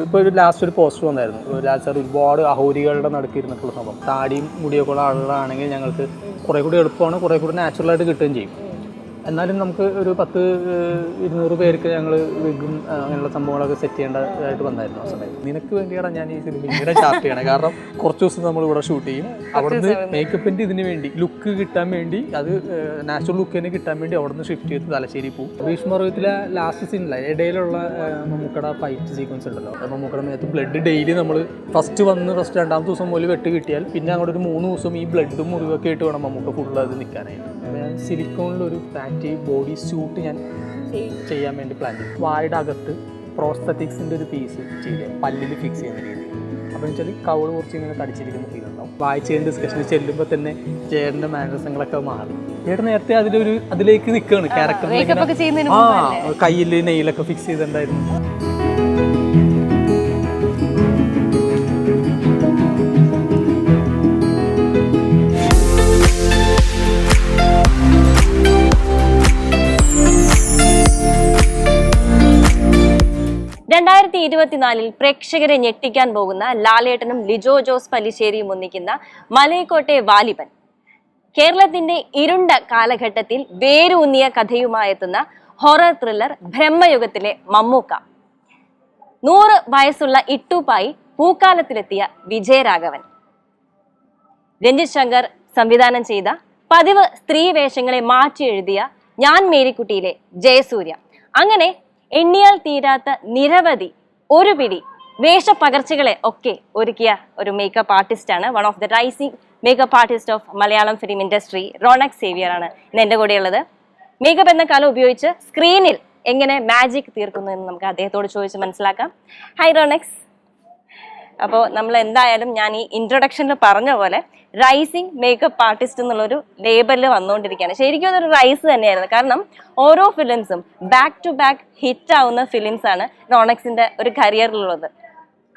ഇപ്പോൾ ഒരു ലാസ്റ്റ് ഒരു പോസ്റ്റർ വന്നായിരുന്നു, ലാസ്റ്റ് ഒരുപാട് അഹോരികളുടെ നടുക്കിരുന്നിട്ടുള്ള സംഭവം. താടിയും മുടിയൊക്കെ ഉള്ള ആളുകളാണെങ്കിൽ ഞങ്ങൾക്ക് കുറേ കൂടി എളുപ്പമാണ്, കുറേ കൂടി നാച്ചുറലായിട്ട് കിട്ടുകയും ചെയ്യും. എന്നാലും നമുക്ക് ഒരു 100-200 പേർക്ക് ഞങ്ങൾ വിഗും അങ്ങനെയുള്ള സംഭവങ്ങളൊക്കെ സെറ്റ് ചെയ്യേണ്ടതായിട്ട് വന്നായിരുന്നു ആ സമയത്ത്. നിനക്ക് വേണ്ടിയാണ് ഞാൻ ഈ സിനിമ ഇങ്ങനെ സ്റ്റാർട്ട് ചെയ്യണേ. കാരണം കുറച്ച് ദിവസം നമ്മൾ ഇവിടെ ഷൂട്ട് ചെയ്യും, അവിടുന്ന് മേക്കപ്പിൻ്റെ ഇതിന് വേണ്ടി ലുക്ക് കിട്ടാൻ വേണ്ടി, അത് നാച്ചുറൽ ലുക്ക് തന്നെ കിട്ടാൻ വേണ്ടി അവിടുന്ന് ഷിഫ്റ്റ് ചെയ്ത് തലശ്ശേരി പോകും. ഭീഷ്മപർവ്വത്തിലെ ലാസ്റ്റ് സീനില്ല ഇടയിലുള്ള മമ്മൂക്കയുടെ ഫൈറ്റ് സീക്വൻസ് ഉണ്ടല്ലോ, മമ്മൂക്കയുടെ മേത്ത് ബ്ലഡ് ഡെയിലി നമ്മൾ ഫസ്റ്റ് രണ്ടാമത്തെ ദിവസം മുതൽ വെട്ട് കിട്ടിയാൽ പിന്നെ അങ്ങോട്ട് ഒരു 3 ദിവസം ഈ ബ്ലഡും മുറിവൊക്കെ ആയിട്ട് വേണം മമ്മൂക്ക ഫുള്ള് അത് നിൽക്കാനായിട്ട്. ഞാൻ സിലിക്കോണിലൊരു ഫാറ്റി ബോഡി സ്യൂട്ട് ഞാൻ ചെയ്യാൻ വേണ്ടി പ്ലാൻ ചെയ്തു. വായുടെ അകത്ത് പ്രോസ്തറ്റിക്സിൻ്റെ ഒരു പീസ് ചെയ്ത് പല്ലിൽ ഫിക്സ് ചെയ്യുന്ന രീതി. അപ്പോൾ വെച്ചാൽ കവള് കുറച്ച് ഇങ്ങനെ തടിച്ചിരിക്കുന്ന ഫീൽ ഉണ്ടാവും. വായിച്ചതിൻ്റെ ഡിസ്കഷനിൽ ചെല്ലുമ്പോൾ തന്നെ ചേട്ടൻ്റെ മാനസങ്ങളൊക്കെ മാറി. ചേട്ടൻ നേരത്തെ അതിലേക്ക് നിൽക്കുകയാണ് ക്യാരക്ടർ. കയ്യിൽ നെയിലൊക്കെ ഫിക്സ് ചെയ്തിട്ടുണ്ടായിരുന്നു. 2024 പ്രേക്ഷകരെ ഞെട്ടിക്കാൻ പോകുന്ന ലാലേട്ടനും ലിജോ ജോസ് പല്ലിശ്ശേരിയും ഒന്നിക്കുന്ന മലൈക്കോട്ടെ വാലിബൻ. കേരളത്തിന്റെ ഇരുണ്ട കാലഘട്ടത്തിൽ വേരൂന്നിയ കഥയുമായെത്തുന്ന ഹൊറർ ത്രില്ലർ ബ്രഹ്മയുഗത്തിലെ മമ്മൂക്ക. 100 വയസ്സുള്ള ഇട്ടുപ്പായി പൂക്കാലത്തിലെത്തിയ വിജയരാഘവൻ. രഞ്ജിത് ശങ്കർ സംവിധാനം ചെയ്ത പതിവ് സ്ത്രീ വേഷങ്ങളെ മാറ്റി എഴുതിയ ഞാൻ മേരിക്കുട്ടിയിലെ ജയസൂര്യ. അങ്ങനെ എണ്ണിയാൽ തീരാത്ത നിരവധി ഒരു പിടി വേഷപ്പകർച്ചകളെ ഒക്കെ ഒരുക്കിയ ഒരു മേക്കപ്പ് ആർട്ടിസ്റ്റാണ്. One of the rising makeup artist of Malayalam film industry Ronex Xavier ആണ് ഇന്ന് എൻ്റെ കൂടെയുള്ളത്. മേക്കപ്പ് എന്ന കല ഉപയോഗിച്ച് സ്ക്രീനിൽ എങ്ങനെ മാജിക് തീർക്കുന്നു എന്ന് നമുക്ക് അദ്ദേഹത്തോട് ചോദിച്ച് മനസ്സിലാക്കാം. ഹായ് റോണക്സ്. അപ്പോൾ നമ്മൾ എന്തായാലും ഞാൻ ഈ ഇൻട്രൊഡക്ഷനിൽ പറഞ്ഞ പോലെ റൈസിംഗ് മേക്കപ്പ് ആർട്ടിസ്റ്റ് എന്നുള്ളൊരു ലേബലിൽ വന്നുകൊണ്ടിരിക്കുകയാണ്. ശരിക്കും അതൊരു റൈസ് തന്നെയായിരുന്നു. കാരണം ഓരോ ഫിലിംസും ബാക്ക് ടു ബാക്ക് ഹിറ്റ് ആവുന്ന ഫിലിംസാണ് റോണക്സിന്റെ ഒരു കരിയറിലുള്ളത്.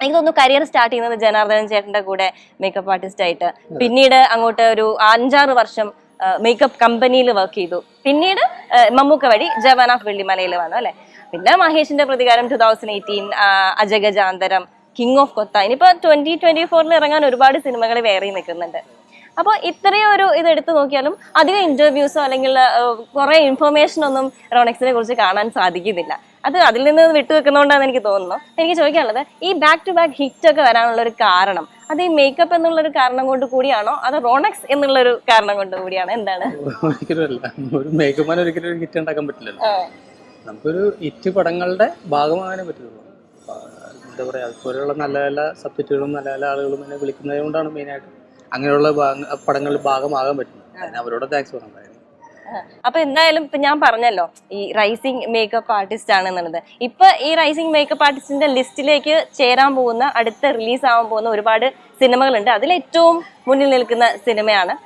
എനിക്ക് തോന്നുന്നു കരിയർ സ്റ്റാർട്ട് ചെയ്യുന്നത് ജനാർദ്ദനൻ ചേട്ടന്റെ കൂടെ മേക്കപ്പ് ആർട്ടിസ്റ്റ് ആയിട്ട്, പിന്നീട് അങ്ങോട്ട് ഒരു 5-6 വർഷം മേക്കപ്പ് കമ്പനിയിൽ വർക്ക് ചെയ്തു, പിന്നീട് മമ്മൂക്ക വഴി ജവാൻ ഓഫ് വെള്ളിമലയിൽ വന്നു അല്ലെ, പിന്നെ മഹേഷിന്റെ പ്രതികാരം 2018, അജഗജാന്തരം, കിങ് ഓഫ് കൊത്ത, ഇനിയിപ്പോ 2024 ഇറങ്ങാൻ ഒരുപാട് സിനിമകൾ വേറെ നിൽക്കുന്നുണ്ട്. അപ്പോൾ ഇത്രയും ഒരു ഇത് എടുത്തു നോക്കിയാലും അധികം ഇന്റർവ്യൂസോ അല്ലെങ്കിൽ കുറെ ഇൻഫർമേഷൻ ഒന്നും റോണക്സിനെ കുറിച്ച് കാണാൻ സാധിക്കുന്നില്ല. അത് അതിൽ നിന്ന് വിട്ടുവെക്കുന്നതുകൊണ്ടാണ് എനിക്ക് തോന്നുന്നു. എനിക്ക് ചോദിക്കാനുള്ളത്, ഈ ബാക്ക് ടു ബാക്ക് ഹിറ്റ് ഒക്കെ വരാനുള്ള ഒരു കാരണം അത് ഈ മേക്കപ്പ് എന്നുള്ളൊരു കാരണം കൊണ്ട് കൂടിയാണോ അതോ റോണക്സ് എന്നുള്ളൊരു കാരണം കൊണ്ട് കൂടിയാണോ? എന്താണ്? ഒരു മേക്കപ്പ് ഒരിക്കലും ഹിറ്റ് ഉണ്ടാക്കാൻ പറ്റില്ലല്ലോ. നമുക്കൊരു ഹിറ്റ് പടങ്ങളുടെ ഭാഗമാകാനേ പറ്റുള്ളൂ. എന്താ പറയുക, അതുപോലെയുള്ള നല്ല നല്ല സബ്ജക്റ്റുകളും നല്ല നല്ല ആളുകളും എന്നെ വിളിക്കുന്നത് കൊണ്ടാണ് മെയിനായിട്ട് അങ്ങനെയുള്ള പടങ്ങളിൽ ഭാഗമാകാൻ പറ്റുന്നത്. അതിന് അവരോട് താങ്ക്സ് പറഞ്ഞത്. അപ്പൊ എന്തായാലും ഇപ്പൊ ഞാൻ പറഞ്ഞല്ലോ ഈ റൈസിംഗ് മേക്കപ്പ് ആർട്ടിസ്റ്റ് ആണെന്നുള്ളത്. ഇപ്പൊ ഈ റൈസിംഗ് മേക്കപ്പ് ആർട്ടിസ്റ്റിന്റെ ലിസ്റ്റിലേക്ക് ചേരാൻ പോകുന്ന, അടുത്ത റിലീസ് ആവാൻ പോകുന്ന ഒരുപാട് സിനിമകളുണ്ട്. അതിൽ ഏറ്റവും മുന്നിൽ നിൽക്കുന്ന സിനിമയാണ്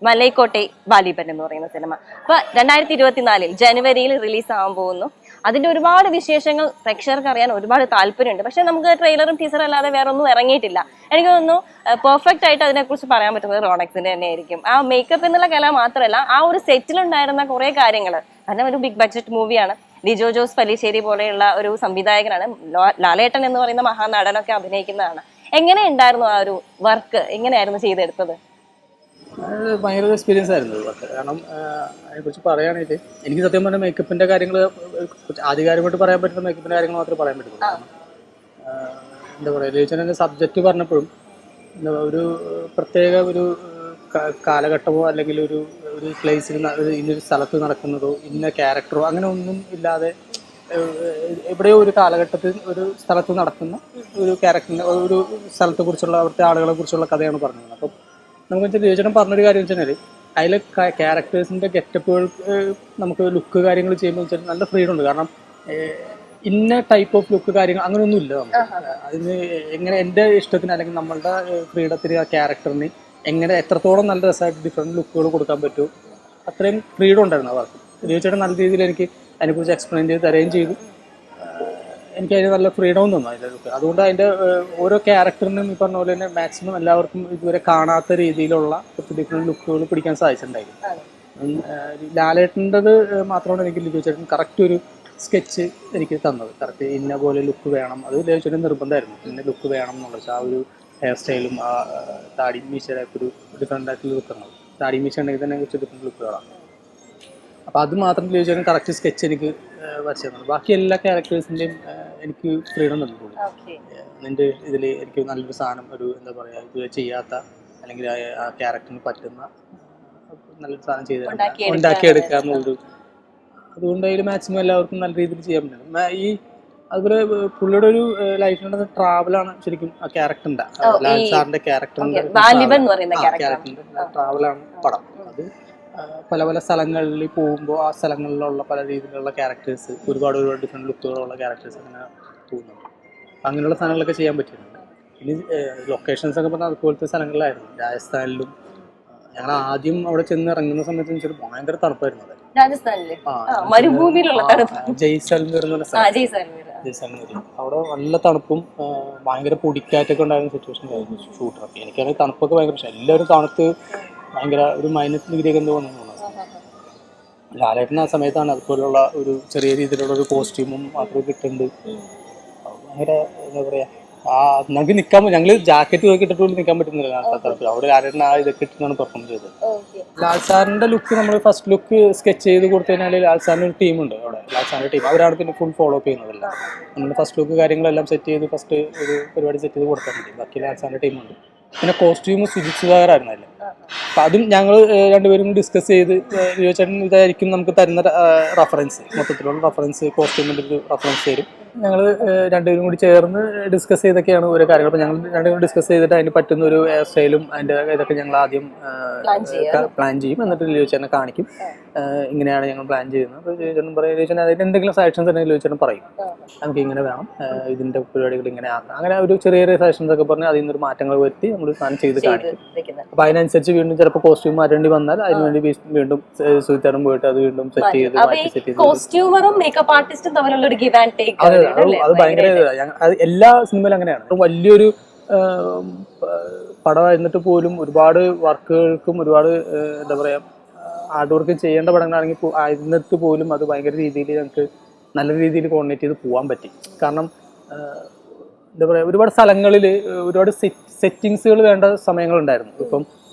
മലൈക്കോട്ടെ വാലിബൻ എന്ന് പറയുന്ന സിനിമ. അപ്പൊ 2024 ജനുവരിയിൽ റിലീസ് ആവാൻ പോകുന്നു. അതിന്റെ ഒരുപാട് വിശേഷങ്ങൾ പ്രേക്ഷകർക്ക് അറിയാൻ ഒരുപാട് താല്പര്യമുണ്ട്. പക്ഷെ നമുക്ക് ട്രെയിലറും ടീസറും അല്ലാതെ വേറെ ഒന്നും ഇറങ്ങിയിട്ടില്ല. എനിക്ക് തോന്നുന്നു പെർഫെക്റ്റ് ആയിട്ട് അതിനെക്കുറിച്ച് പറയാൻ പറ്റുന്നത് റോണക്സിന്റെ തന്നെ ആയിരിക്കും. ആ മേക്കപ്പ് എന്നുള്ള കല മാത്രമല്ല, ആ ഒരു സെറ്റിലുണ്ടായിരുന്ന കുറെ കാര്യങ്ങൾ. കാരണം ഒരു ബിഗ് ബഡ്ജറ്റ് മൂവിയാണ്. ലിജോ ജോസ് പല്ലിശ്ശേരി പോലെയുള്ള ഒരു സംവിധായകനാണ്. ലാലേട്ടൻ എന്ന് പറയുന്ന മഹാനടനൊക്കെ അഭിനയിക്കുന്നതാണ്. എങ്ങനെ ഉണ്ടായിരുന്നു ആ ഒരു വർക്ക്? എങ്ങനെയായിരുന്നു ചെയ്തെടുത്തത്? ഭയങ്കര എക്സ്പീരിയൻസ് ആയിരുന്നു. കാരണം അതിനെക്കുറിച്ച് പറയുകയാണെങ്കിൽ എനിക്ക് സത്യം പറഞ്ഞാൽ മേക്കപ്പിൻ്റെ കാര്യങ്ങൾ ആധികാരികമായിട്ട് പറയാൻ പറ്റുന്ന മേക്കപ്പിൻ്റെ കാര്യങ്ങൾ മാത്രമേ പറയാൻ പറ്റുള്ളൂ. കാരണം എന്താ പറയുക, ലിജോന്റെ സബ്ജക്റ്റ് പറഞ്ഞപ്പോഴും ഒരു പ്രത്യേക ഒരു കാലഘട്ടമോ അല്ലെങ്കിൽ ഒരു പ്ലേസിൽ ഇന്നൊരു സ്ഥലത്ത് നടക്കുന്നതോ ഇന്ന ക്യാരക്ടറോ അങ്ങനെ ഒന്നും ഇല്ലാതെ എവിടെയോ ഒരു കാലഘട്ടത്തിൽ ഒരു സ്ഥലത്ത് നടക്കുന്ന ഒരു ക്യാരക്ടറിൻ്റെ ഒരു സ്ഥലത്തെക്കുറിച്ചുള്ള അവിടുത്തെ ആളുകളെ കുറിച്ചുള്ള കഥയാണ് പറഞ്ഞത്. അപ്പം നമുക്ക് വെച്ചാൽ ലിജോചേട്ടൻ പറഞ്ഞൊരു കാര്യം വെച്ചാൽ അതിലെ ക്യാരക്ടേഴ്സിൻ്റെ ഗെറ്റപ്പുകൾ നമുക്ക് ലുക്ക് കാര്യങ്ങൾ ചെയ്യുമ്പോൾ വെച്ചാൽ നല്ല ഫ്രീഡം ഉണ്ട്. കാരണം ഇന്ന ടൈപ്പ് ഓഫ് ലുക്ക് കാര്യങ്ങൾ അങ്ങനെയൊന്നും ഇല്ല. അതിന് എങ്ങനെ എൻ്റെ ഇഷ്ടത്തിന് അല്ലെങ്കിൽ നമ്മളുടെ ഫ്രീഡത്തിന് ആ ക്യാരക്ടറിന് എങ്ങനെ എത്രത്തോളം നല്ല രസമായിട്ട് ഡിഫറെൻറ്റ് ലുക്കുകൾ കൊടുക്കാൻ പറ്റുമോ അത്രയും ഫ്രീഡം ഉണ്ടായിരുന്നു അവർക്ക്. ലിജോചേട്ടൻ നല്ല രീതിയിൽ എനിക്ക് അതിനെക്കുറിച്ച് എക്സ്പ്ലെയിൻ ചെയ്ത് തരുകയും ചെയ്തു. എനിക്ക് അതിന് നല്ല ഫ്രീഡവും തന്നു അതിൻ്റെ ലുക്ക്. അതുകൊണ്ട് അതിൻ്റെ ഓരോ ക്യാരക്ടറിനും ഈ പറഞ്ഞ പോലെ തന്നെ മാക്സിമം എല്ലാവർക്കും ഇതുവരെ കാണാത്ത രീതിയിലുള്ള ഡിഫറെൻറ്റ് ലുക്കുകൾ പിടിക്കാൻ സാധിച്ചിട്ടുണ്ടായിരുന്നു. ലാലേട്ടൻ്റെത് മാത്രമാണ് എനിക്ക് ലിജോ ചേട്ടൻ കറക്റ്റ് ഒരു സ്കെച്ച് എനിക്ക് തന്നത്. കറക്റ്റ് ഇന്ന പോലെ ലുക്ക് വേണം, അത് ലിജോച്ചേട്ടൻ നിർബന്ധമായിരുന്നു, ഇന്ന ലുക്ക് വേണം എന്നുള്ളത്. ആ ഒരു ഹെയർ സ്റ്റൈലും ആ താടി മീശയുടെ ഒരു ഡിഫറെൻ്റ് ആയിട്ടുള്ള ലുക്കാണ്. താടി മീശ ഉണ്ടെങ്കിൽ തന്നെ കുറച്ച് ഡിഫറെൻറ്റ് ലുക്കുകളാണ്. അപ്പോൾ അത് മാത്രം ലിജോച്ചേട്ടൻ കറക്റ്റ് സ്കെച്ച് എനിക്ക് വരച്ചു തന്നത്. ബാക്കി എല്ലാ ക്യാരക്ടേഴ്സിൻ്റെയും എനിക്ക് ഫ്രീഡം തന്നിട്ടുണ്ട്. നിൻ്റെ ഇതിൽ എനിക്ക് നല്ലൊരു സാധനം, ഒരു എന്താ പറയുക, ഇത് ചെയ്യാത്ത അല്ലെങ്കിൽ ആ ക്യാരക്ടറിന് പറ്റുന്ന നല്ലൊരു സാധനം ചെയ്ത് ഉണ്ടാക്കിയെടുക്കുക എന്നുള്ളൊരു, അതുകൊണ്ട് അതിൽ മാക്സിമം എല്ലാവർക്കും നല്ല രീതിയിൽ ചെയ്യാൻ പറ്റും. ഈ അതുപോലെ പുള്ളിയുടെ ഒരു ലൈഫിലുണ്ടാകുന്ന ട്രാവലാണ് ശരിക്കും ആ ക്യാരക്ടറിൻ്റെ, ലാൽ സാറിൻ്റെ ക്യാരക്ടറിൻ്റെ ട്രാവലാണ് പടം. അത് പല പല സ്ഥലങ്ങളിൽ പോകുമ്പോൾ ആ സ്ഥലങ്ങളിലുള്ള പല രീതിയിലുള്ള ക്യാരക്ടേഴ്സ്, ഒരുപാട് ഡിഫറെൻറ്റ് ലുക്കുകളുള്ള ക്യാരക്ടേഴ്സ് അങ്ങനെ പോകുന്നുണ്ട്. അങ്ങനെയുള്ള സാധനങ്ങളൊക്കെ ചെയ്യാൻ പറ്റിയിട്ടുണ്ട്. ഇനി ലൊക്കേഷൻസ് ഒക്കെ പറഞ്ഞാൽ അതുപോലത്തെ സ്ഥലങ്ങളിലായിരുന്നു. രാജസ്ഥാനിലും ഞങ്ങൾ ആദ്യം അവിടെ ചെന്ന് ഇറങ്ങുന്ന സമയത്ത് വെച്ചാൽ ഭയങ്കര തണുപ്പായിരുന്നു. അവിടെ ജയ്സൽമീർ എന്ന് പറഞ്ഞ ജയ്സൽമീർ, അവിടെ നല്ല തണുപ്പും ഭയങ്കര പൊടിക്കാറ്റൊക്കെ ഉണ്ടായിരുന്ന സിറ്റുവേഷൻ ആയിരുന്നു ഷൂട്ടറൊക്കെ. എനിക്കാണെങ്കിൽ തണുപ്പൊക്കെ ഭയങ്കര ഇഷ്ടം. എല്ലാവരും തണുത്ത് ഭയങ്കര ഒരു -ഡിഗ്രി ഒക്കെ എന്തോ തോന്നുന്നു. ലാലേട്ടൻ ആ സമയത്താണ് അതുപോലുള്ള ഒരു ചെറിയ രീതിയിലുള്ള ഒരു കോസ്റ്റ്യൂമും മാത്രമേ കിട്ടുന്നുണ്ട്. ഭയങ്കര എന്താ പറയുക, നമുക്ക് നിൽക്കാൻ പറ്റും. ഞങ്ങൾ ജാക്കറ്റ് നോക്കി ഇട്ടിട്ട് പോലും നിൽക്കാൻ പറ്റുന്നില്ല തണുപ്പ്. അവിടെ ലാലേട്ടൻ ആ ഇതൊക്കെ ഇട്ടിട്ടാണ് പെർഫോം ചെയ്തത്. ലാൽ സാറിന്റെ ലുക്ക് നമ്മൾ ഫസ്റ്റ് ലുക്ക് സ്കെച്ച് ചെയ്ത് കൊടുത്തു കഴിഞ്ഞാൽ ലാൽ സാറിന് ഒരു ടീമുണ്ട് അവിടെ. ലാൽ സാറിന്റെ ടീം അവരാണ് പിന്നെ ഫുൾ ഫോളോ അപ്പ് ചെയ്യുന്നതല്ല. നമ്മൾ ഫസ്റ്റ് ലുക്ക് കാര്യങ്ങളെല്ലാം സെറ്റ് ചെയ്ത് ഫസ്റ്റ് ഒരു പരിപാടി സെറ്റ് ചെയ്ത് കൊടുത്താൽ മതി. ബാക്കി ലാൽ സാറിന്റെ ടീമുണ്ട്. പിന്നെ കോസ്റ്റ്യൂം സുജിത് സുധാകരായിരുന്നു അതിൽ. അപ്പം അതും ഞങ്ങൾ രണ്ടുപേരും ഡിസ്കസ് ചെയ്ത് ലിജോച്ചേട്ടൻ ഇതായിരിക്കും നമുക്ക് തരുന്ന റെഫറൻസ്, മൊത്തത്തിലുള്ള റെഫറൻസ്, കോസ്റ്റ്യൂമിൻ്റെ ഒരു റെഫറൻസ് തരും. ഞങ്ങൾ രണ്ടുപേരും കൂടി ചേർന്ന് ഡിസ്കസ് ചെയ്തൊക്കെയാണ് ഓരോ കാര്യങ്ങൾ. അപ്പോൾ ഞങ്ങൾ രണ്ടുപേരും ഡിസ്കസ് ചെയ്തിട്ട് അതിന് പറ്റുന്ന ഒരു ഹെയർ സ്റ്റൈലും അതിൻ്റെ ഇതൊക്കെ ഞങ്ങൾ ആദ്യം പ്ലാൻ ചെയ്യും. എന്നിട്ട് ലിജോച്ചേട്ടനെ കാണിക്കും, ഇങ്ങനെയാണ് ഞങ്ങൾ പ്ലാൻ ചെയ്യുന്നത്. അപ്പോൾ ലിജോച്ചേട്ടൻ പറയും, ലിജോച്ചേട്ടൻ അതിന് എന്തെങ്കിലും സജഷൻസ് ഉണ്ടെങ്കിൽ ലിജോച്ചേട്ടൻ പറയും, നമുക്ക് ഇങ്ങനെ വേണം, ഇതിൻ്റെ പരിപാടികൾ ഇങ്ങനെ ആക്കാം. അങ്ങനെ ഒരു ചെറിയ ചെറിയ സജഷൻസ് ഒക്കെ പറഞ്ഞ് അതിൽ നിന്നൊരു മാറ്റങ്ങൾ വരുത്തി നമ്മൾ സാധനം ചെയ്ത് കാണിക്കും. അപ്പോൾ അതിനനുസരിച്ച് വീണ്ടും ചിലപ്പോൾ കോസ്റ്റ്യൂം മാറ്റേണ്ടി വന്നാൽ അതിനുവേണ്ടി വീണ്ടും സുഹിത്തേട്ടൻ പോയിട്ട് അത് വീണ്ടും സെറ്റ് ചെയ്ത് അത് ഭയങ്കര എല്ലാ സിനിമയിലും അങ്ങനെയാണ്. വലിയൊരു പടമായിരുന്നിട്ട് പോലും ഒരുപാട് വർക്കുകൾക്കും ഒരുപാട് എന്താ പറയുക ഹാർഡ് വർക്ക് ചെയ്യേണ്ട പടങ്ങളാണെങ്കിൽ ആയിരുന്നിട്ട് പോലും അത് ഭയങ്കര രീതിയിൽ ഞങ്ങൾക്ക് നല്ല രീതിയിൽ കോർഡിനേറ്റ് ചെയ്ത് പോകാൻ പറ്റി. കാരണം എന്താ പറയുക, ഒരുപാട് സ്ഥലങ്ങളിൽ ഒരുപാട് സെറ്റിങ്സുകൾ വേണ്ട സമയങ്ങളുണ്ടായിരുന്നു. ഇപ്പം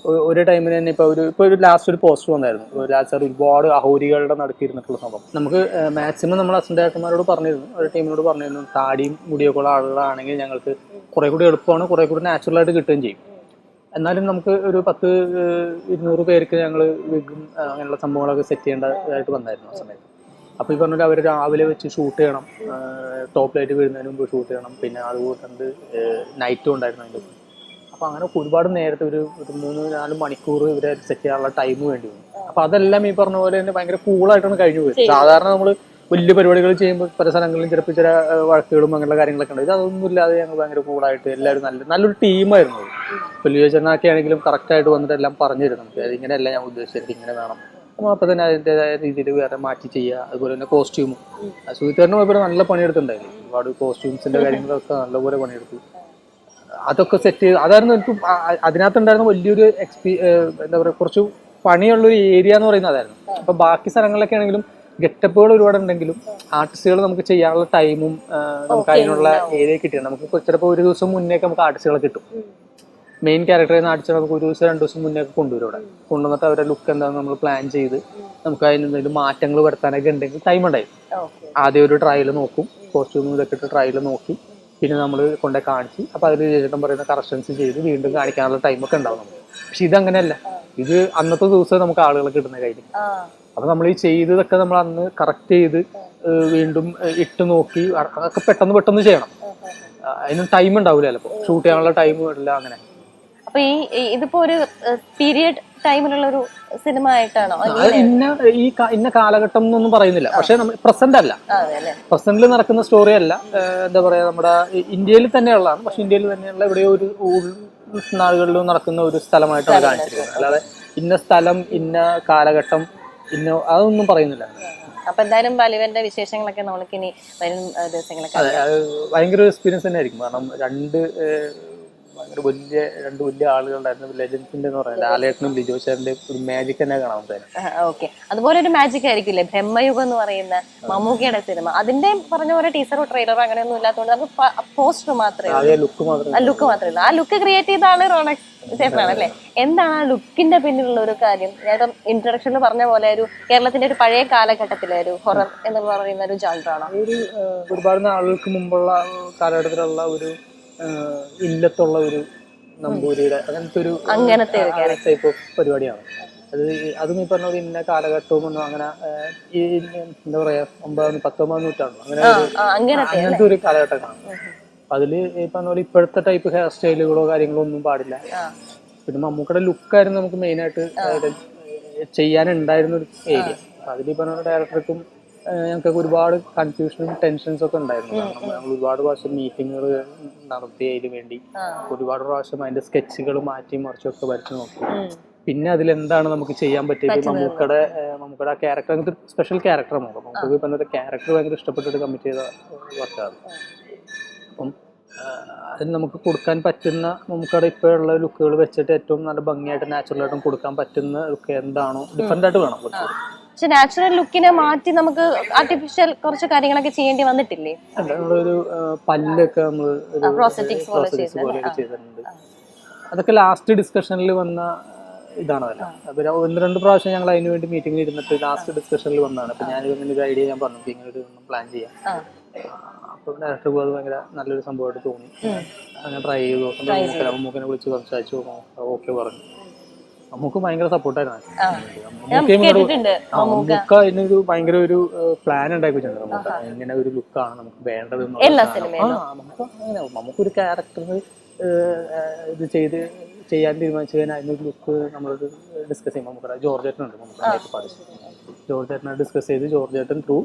ഒരു ടൈമിന് തന്നെ ഇപ്പോൾ ഒരു ലാസ്റ്റ് ഒരു പോസ്റ്റർ വന്നായിരുന്നു. ലാസ്റ്റ് ഒരുപാട് അഹോരികളുടെ നടത്തിയിരുന്നിട്ടുള്ള സംഭവം. നമുക്ക് മാക്സിമം നമ്മൾ അസിസ്റ്റന്റ് ഡയറക്ടർമാരോട് പറഞ്ഞിരുന്നു, ഒരു ടീമിനോട് പറഞ്ഞിരുന്നു, താടിയും മുടിയൊക്കെ ഉള്ള ആളുകളാണെങ്കിൽ ഞങ്ങൾക്ക് കുറേ കൂടി എളുപ്പമാണ്, കുറേ കൂടി നാച്ചുറലായിട്ട് കിട്ടുകയും ചെയ്യും. എന്നാലും നമുക്ക് ഒരു 100-200 പേർക്ക് ഞങ്ങൾ വിഗും അങ്ങനെയുള്ള സംഭവങ്ങളൊക്കെ സെറ്റ് ചെയ്യേണ്ടതായിട്ട് വന്നായിരുന്നു ആ സമയത്ത്. അപ്പോൾ ഈ പറഞ്ഞാൽ അവർ രാവിലെ വെച്ച് ഷൂട്ട് ചെയ്യണം, ടോപ്പ് ലൈറ്റ് വീഴുന്നതിന് മുമ്പ് ഷൂട്ട് ചെയ്യണം. പിന്നെ അതുകൊണ്ട് നൈറ്റും ഉണ്ടായിരുന്നു അതിൻ്റെ. അപ്പോൾ അങ്ങനെ ഒരുപാട് നേരത്തെ ഒരു 3-4 മണിക്കൂർ ഇവരെ സെറ്റ് ചെയ്യാനുള്ള ടൈം വേണ്ടി വന്നു. അപ്പോൾ അതെല്ലാം ഈ പറഞ്ഞ പോലെ തന്നെ ഭയങ്കര കൂളായിട്ടാണ് കഴിഞ്ഞു പോയത്. സാധാരണ നമ്മൾ വലിയ പരിപാടികൾ ചെയ്യുമ്പോൾ പല സ്ഥലങ്ങളിലും ചിലപ്പോൾ ചില വഴക്കുകളും അങ്ങനെയുള്ള കാര്യങ്ങളൊക്കെ ഉണ്ട്. അതൊന്നും ഇല്ലാതെ ഞങ്ങൾ ഭയങ്കര കൂളായിട്ട് എല്ലാവരും നല്ലൊരു ടീമായിരുന്നു. ഇപ്പോൾ ലിജോച്ചേട്ടനൊക്കെ ആണെങ്കിലും കറക്റ്റായിട്ട് വന്നിട്ട് എല്ലാം പറഞ്ഞു തരും നമുക്ക്, അതിങ്ങനെയല്ല ഞാൻ ഉദ്ദേശിച്ചിട്ട് ഇങ്ങനെ വേണം. അപ്പോൾ തന്നെ അതിൻ്റെതായ രീതിയിൽ വേറെ മാറ്റി ചെയ്യുക. അതുപോലെ തന്നെ കോസ്റ്റ്യൂമും സുഹിത്തേട്ടനും ഇപ്പോൾ നല്ല പണിയെടുത്തിട്ടുണ്ടായിരുന്നു. ഒരുപാട് കോസ്റ്റ്യൂംസിൻ്റെ കാര്യങ്ങളൊക്കെ നല്ലപോലെ പണിയെടുത്തു. അതൊക്കെ സെറ്റ് ചെയ്ത് അതായിരുന്നു എനിക്ക് അതിനകത്തുണ്ടായിരുന്ന വലിയൊരു എന്താ പറയുക, കുറച്ച് പണിയുള്ളൊരു ഏരിയ എന്ന് പറയുന്നത് അതായിരുന്നു. അപ്പോൾ ബാക്കി സ്ഥലങ്ങളിലൊക്കെ ആണെങ്കിലും ഗെറ്റപ്പുകൾ ഒരുപാട് ഉണ്ടെങ്കിലും ആർട്ടിസ്റ്റുകൾ നമുക്ക് ചെയ്യാനുള്ള ടൈമും നമുക്ക് അതിനുള്ള ഏരിയ കിട്ടിയത്. നമുക്ക് ചിലപ്പോൾ ഒരു ദിവസം മുന്നേക്ക് നമുക്ക് ആർട്ടിസ്റ്റുകളെ കിട്ടും. മെയിൻ ക്യാരക്ടറിൽ നിന്ന് ആർട്ടിസ്റ്റ് നമുക്ക് ഒരു ദിവസം 2 ദിവസം മുന്നേക്ക് കൊണ്ടുവരും. അവിടെ കൊണ്ടുവന്നിട്ട് അവരുടെ ലുക്ക് എന്താണെന്ന് നമ്മൾ പ്ലാൻ ചെയ്ത് നമുക്ക് അതിന് എന്തെങ്കിലും മാറ്റങ്ങൾ വരുത്താനൊക്കെ ഉണ്ടെങ്കിൽ ടൈം ഉണ്ടായി. ആദ്യം ഒരു ട്രയൽ നോക്കും, കോസ്റ്റ്യൂം ഇതൊക്കെ ഇട്ട് ട്രയൽ നോക്കി പിന്നെ നമ്മൾ കൊണ്ടേ കാണിച്ച് അപ്പോൾ അതിൽ ചേട്ടൻ പറയുന്ന കറക്ഷൻസ് ചെയ്ത് വീണ്ടും കാണിക്കാനുള്ള ടൈമൊക്കെ ഉണ്ടാവും നമുക്ക്. പക്ഷെ ഇതങ്ങനെയല്ല, ഇത് അന്നത്തെ ദിവസം നമുക്ക് ആളുകളെ കിട്ടുന്ന കാര്യം. അപ്പോൾ നമ്മൾ ഈ ചെയ്തതൊക്കെ നമ്മൾ അന്ന് കറക്റ്റ് ചെയ്ത് വീണ്ടും ഇട്ട് നോക്കി അതൊക്കെ പെട്ടെന്ന് ചെയ്യണം. അതിന് ടൈം ഉണ്ടാവില്ല, ചിലപ്പോൾ ഷൂട്ട് ചെയ്യാനുള്ള ടൈം വരില്ല. അങ്ങനെ അപ്പൊ ഇതിപ്പോ ഒരു പീരിയഡ് ടൈമിലുള്ള ഒരു സിനിമ ആയിട്ടാണോ? ഇന്ന കാലഘട്ടം എന്നൊന്നും പറയുന്നില്ല, പക്ഷെ പ്രസന്റ് അല്ല, പ്രസന്റിൽ നടക്കുന്ന സ്റ്റോറി അല്ല. എന്താ പറയാ, നമ്മുടെ ഇന്ത്യയിൽ തന്നെയുള്ളതാണ്. പക്ഷെ ഇന്ത്യയിൽ തന്നെയുള്ള ഇവിടെ ഒരു നാടുകളിലും നടക്കുന്ന ഒരു സ്ഥലമായിട്ടാണ് കാണിച്ചിരിക്കുന്നത്. അല്ലാതെ ഇന്ന സ്ഥലം ഇന്ന കാലഘട്ടം ഇന്ന അതൊന്നും പറയുന്നില്ല. അപ്പൊ എന്തായാലും ബാലിവന്റെ വിശേഷങ്ങളൊക്കെ നമ്മൾക്ക് ഇനി വരും ദിവസങ്ങളൊക്കെ ഭയങ്കര എക്സ്പീരിയൻസ് തന്നെ ആയിരിക്കും. കാരണം 2 ഭയങ്കര രണ്ട് വലിയ ആളുകളുണ്ടായിരുന്നു. ലെജൻസിന്റെ എന്ന് പറയുന്നത് ലാലേട്ടനും ലിജോ ചേട്ടന്റെ ഒരു മാജിക് തന്നെ കാണാൻ പറ്റും. ഓക്കെ, അതുപോലെ ഒരു മാജിക് ആയിരിക്കില്ലേ ബ്രഹ്മയുഗം എന്ന് പറയുന്ന മമ്മൂക്കയുടെ സിനിമ. അതിന്റെ പറഞ്ഞ പോലെ ടീച്ചറോ ട്രെയിലറോ അങ്ങനെയൊന്നും ഇല്ലാത്തതുകൊണ്ട് നമുക്ക് പോസ്റ്റർ മാത്രമേ ലുക്ക് മാത്രമേ ഉള്ളൂ. ആ ലുക്ക് ക്രിയേറ്റ് ചെയ്ത ആള് റോണക് ചേട്ടനാണ് അല്ലേ? എന്താണ് ആ ലുക്കിന്റെ പിന്നിലുള്ള ഒരു കാര്യം? ഞാൻ ഇൻട്രൊഡക്ഷനിൽ പറഞ്ഞ പോലെ ഒരു കേരളത്തിന്റെ ഒരു പഴയ കാലഘട്ടത്തിലെ ഒരു ഹൊറർ എന്ന് പറയുന്ന ഒരു ജാൻറാണ്. ഒരുപാട് നാളുകൾക്ക് മുമ്പുള്ള കാലഘട്ടത്തിലുള്ള ഒരു ഇല്ലത്തുള്ള ഒരു നമ്പൂരിയുടെ അങ്ങനത്തെ ഒരു ടൈപ്പ് ഓഫ് പരിപാടിയാണ് അതും ഈ പറഞ്ഞ ഇന്ന കാലഘട്ടവും ഒന്നും അങ്ങനെ ഈ എന്താ പറയാ 19 നൂറ്റാണ്ടോ അങ്ങനത്തെ ഒരു കാലഘട്ടമാണ്. അപ്പൊ അതില് ഈ പറഞ്ഞ പോലെ ഇപ്പോഴത്തെ ടൈപ്പ് ഹെയർ സ്റ്റൈലുകളോ കാര്യങ്ങളോ ഒന്നും പാടില്ല. പിന്നെ മമ്മൂക്കയുടെ ലുക്കായിരുന്നു നമുക്ക് മെയിൻ ആയിട്ട് ചെയ്യാനുണ്ടായിരുന്ന ഒരു ഏരിയ. അപ്പൊ അതിൽ ഈ പറഞ്ഞ ഡയറക്ടർക്കും ഞങ്ങൾക്കൊക്കെ ഒരുപാട് കൺഫ്യൂഷനും ടെൻഷൻസ് ഒക്കെ ഉണ്ടായിരുന്നു. കാരണം ഞങ്ങൾ ഒരുപാട് പ്രാവശ്യം മീറ്റിങ്ങുകൾ നടത്തി അതിന് വേണ്ടി ഒരുപാട് പ്രാവശ്യം അതിന്റെ സ്കെച്ചുകൾ മാറ്റി മറിച്ചൊക്കെ വരച്ചു നോക്കി. പിന്നെ അതിലെന്താണ് നമുക്ക് ചെയ്യാൻ പറ്റിയത് മമ്മൂക്കയുടെ ക്യാരക്ടർ അങ്ങനത്തെ സ്പെഷ്യൽ ക്യാരക്ടറാണ്. നമുക്ക് പറഞ്ഞ ക്യാരക്ടർ ഭയങ്കര ഇഷ്ടപ്പെട്ടിട്ട് കമ്മിറ്റ് ചെയ്ത വർക്കാണ്. അപ്പം അതിന് നമുക്ക് കൊടുക്കാൻ പറ്റുന്ന നമുക്കവിടെ ഇപ്പോഴുള്ള ലുക്കുകൾ വെച്ചിട്ട് ഏറ്റവും നല്ല ഭംഗിയായിട്ട് നാച്ചുറലായിട്ടും കൊടുക്കാൻ പറ്റുന്ന ലുക്ക് എന്താണോ ഡിഫറെന്റ് ആയിട്ട് വേണം. പക്ഷെ നാച്ചുറൽ ലുക്കിനെ മാറ്റി നമുക്ക് ആർട്ടിഫിഷ്യൽ കുറച്ച് കാര്യങ്ങളൊക്കെ ചെയ്യേണ്ടി വന്നിട്ടില്ലേ? നമ്മളൊരു പല്ലൊക്കെ നമ്മൾ പ്രോസറ്റിക്സ് പോലെയൊക്കെ ചെയ്തിട്ടുണ്ട്. അതൊക്കെ ലാസ്റ്റ് ഡിസ്കഷനിൽ വന്ന ഇതാണതല്ല. അപ്പൊ 1-2 പ്രാവശ്യം ഞങ്ങൾ അതിന് വേണ്ടി മീറ്റിംഗിൽ ഇരുന്നിട്ട് ലാസ്റ്റ് ഡിസ്കഷനിൽ വന്നതാണ്. അപ്പൊ ഞാൻ ഇങ്ങനെ ഒരു ഐഡിയ ഞാൻ പറഞ്ഞു ഇങ്ങനെ ഒരു പ്ലാൻ ചെയ്യാം. അപ്പൊ ഡയറക്ടർക്ക് അത് ഭയങ്കര നല്ലൊരു സംഭവമായിട്ട് തോന്നി. അങ്ങനെ ട്രൈ ചെയ്തു. മമ്മൂക്കനെ വിളിച്ച് സംസാരിച്ചു. ഓക്കെ പറഞ്ഞു. നമുക്ക് ഭയങ്കര സപ്പോർട്ടായിരുന്നു. നമുക്ക് അതിനൊരു ഭയങ്കര ഒരു പ്ലാൻ ഉണ്ടാക്കി വെച്ചിട്ടുണ്ട്. നമുക്ക് ഇങ്ങനെ ഒരു ലുക്കാണ് നമുക്ക് വേണ്ടത്. നമുക്കൊരു ക്യാരക്ടറിന് ഇത് ചെയ്യാൻ തീരുമാനിച്ചു കഴിഞ്ഞാൽ അതിനൊരു ലുക്ക് നമ്മളൊരു ഡിസ്കസ് ചെയ്യുമ്പോൾ നമുക്ക് ജോർജേട്ടനുണ്ട്. ജോർജേട്ടനെ ഡിസ്കസ് ചെയ്ത് ജോർജേട്ടൻ ത്രൂ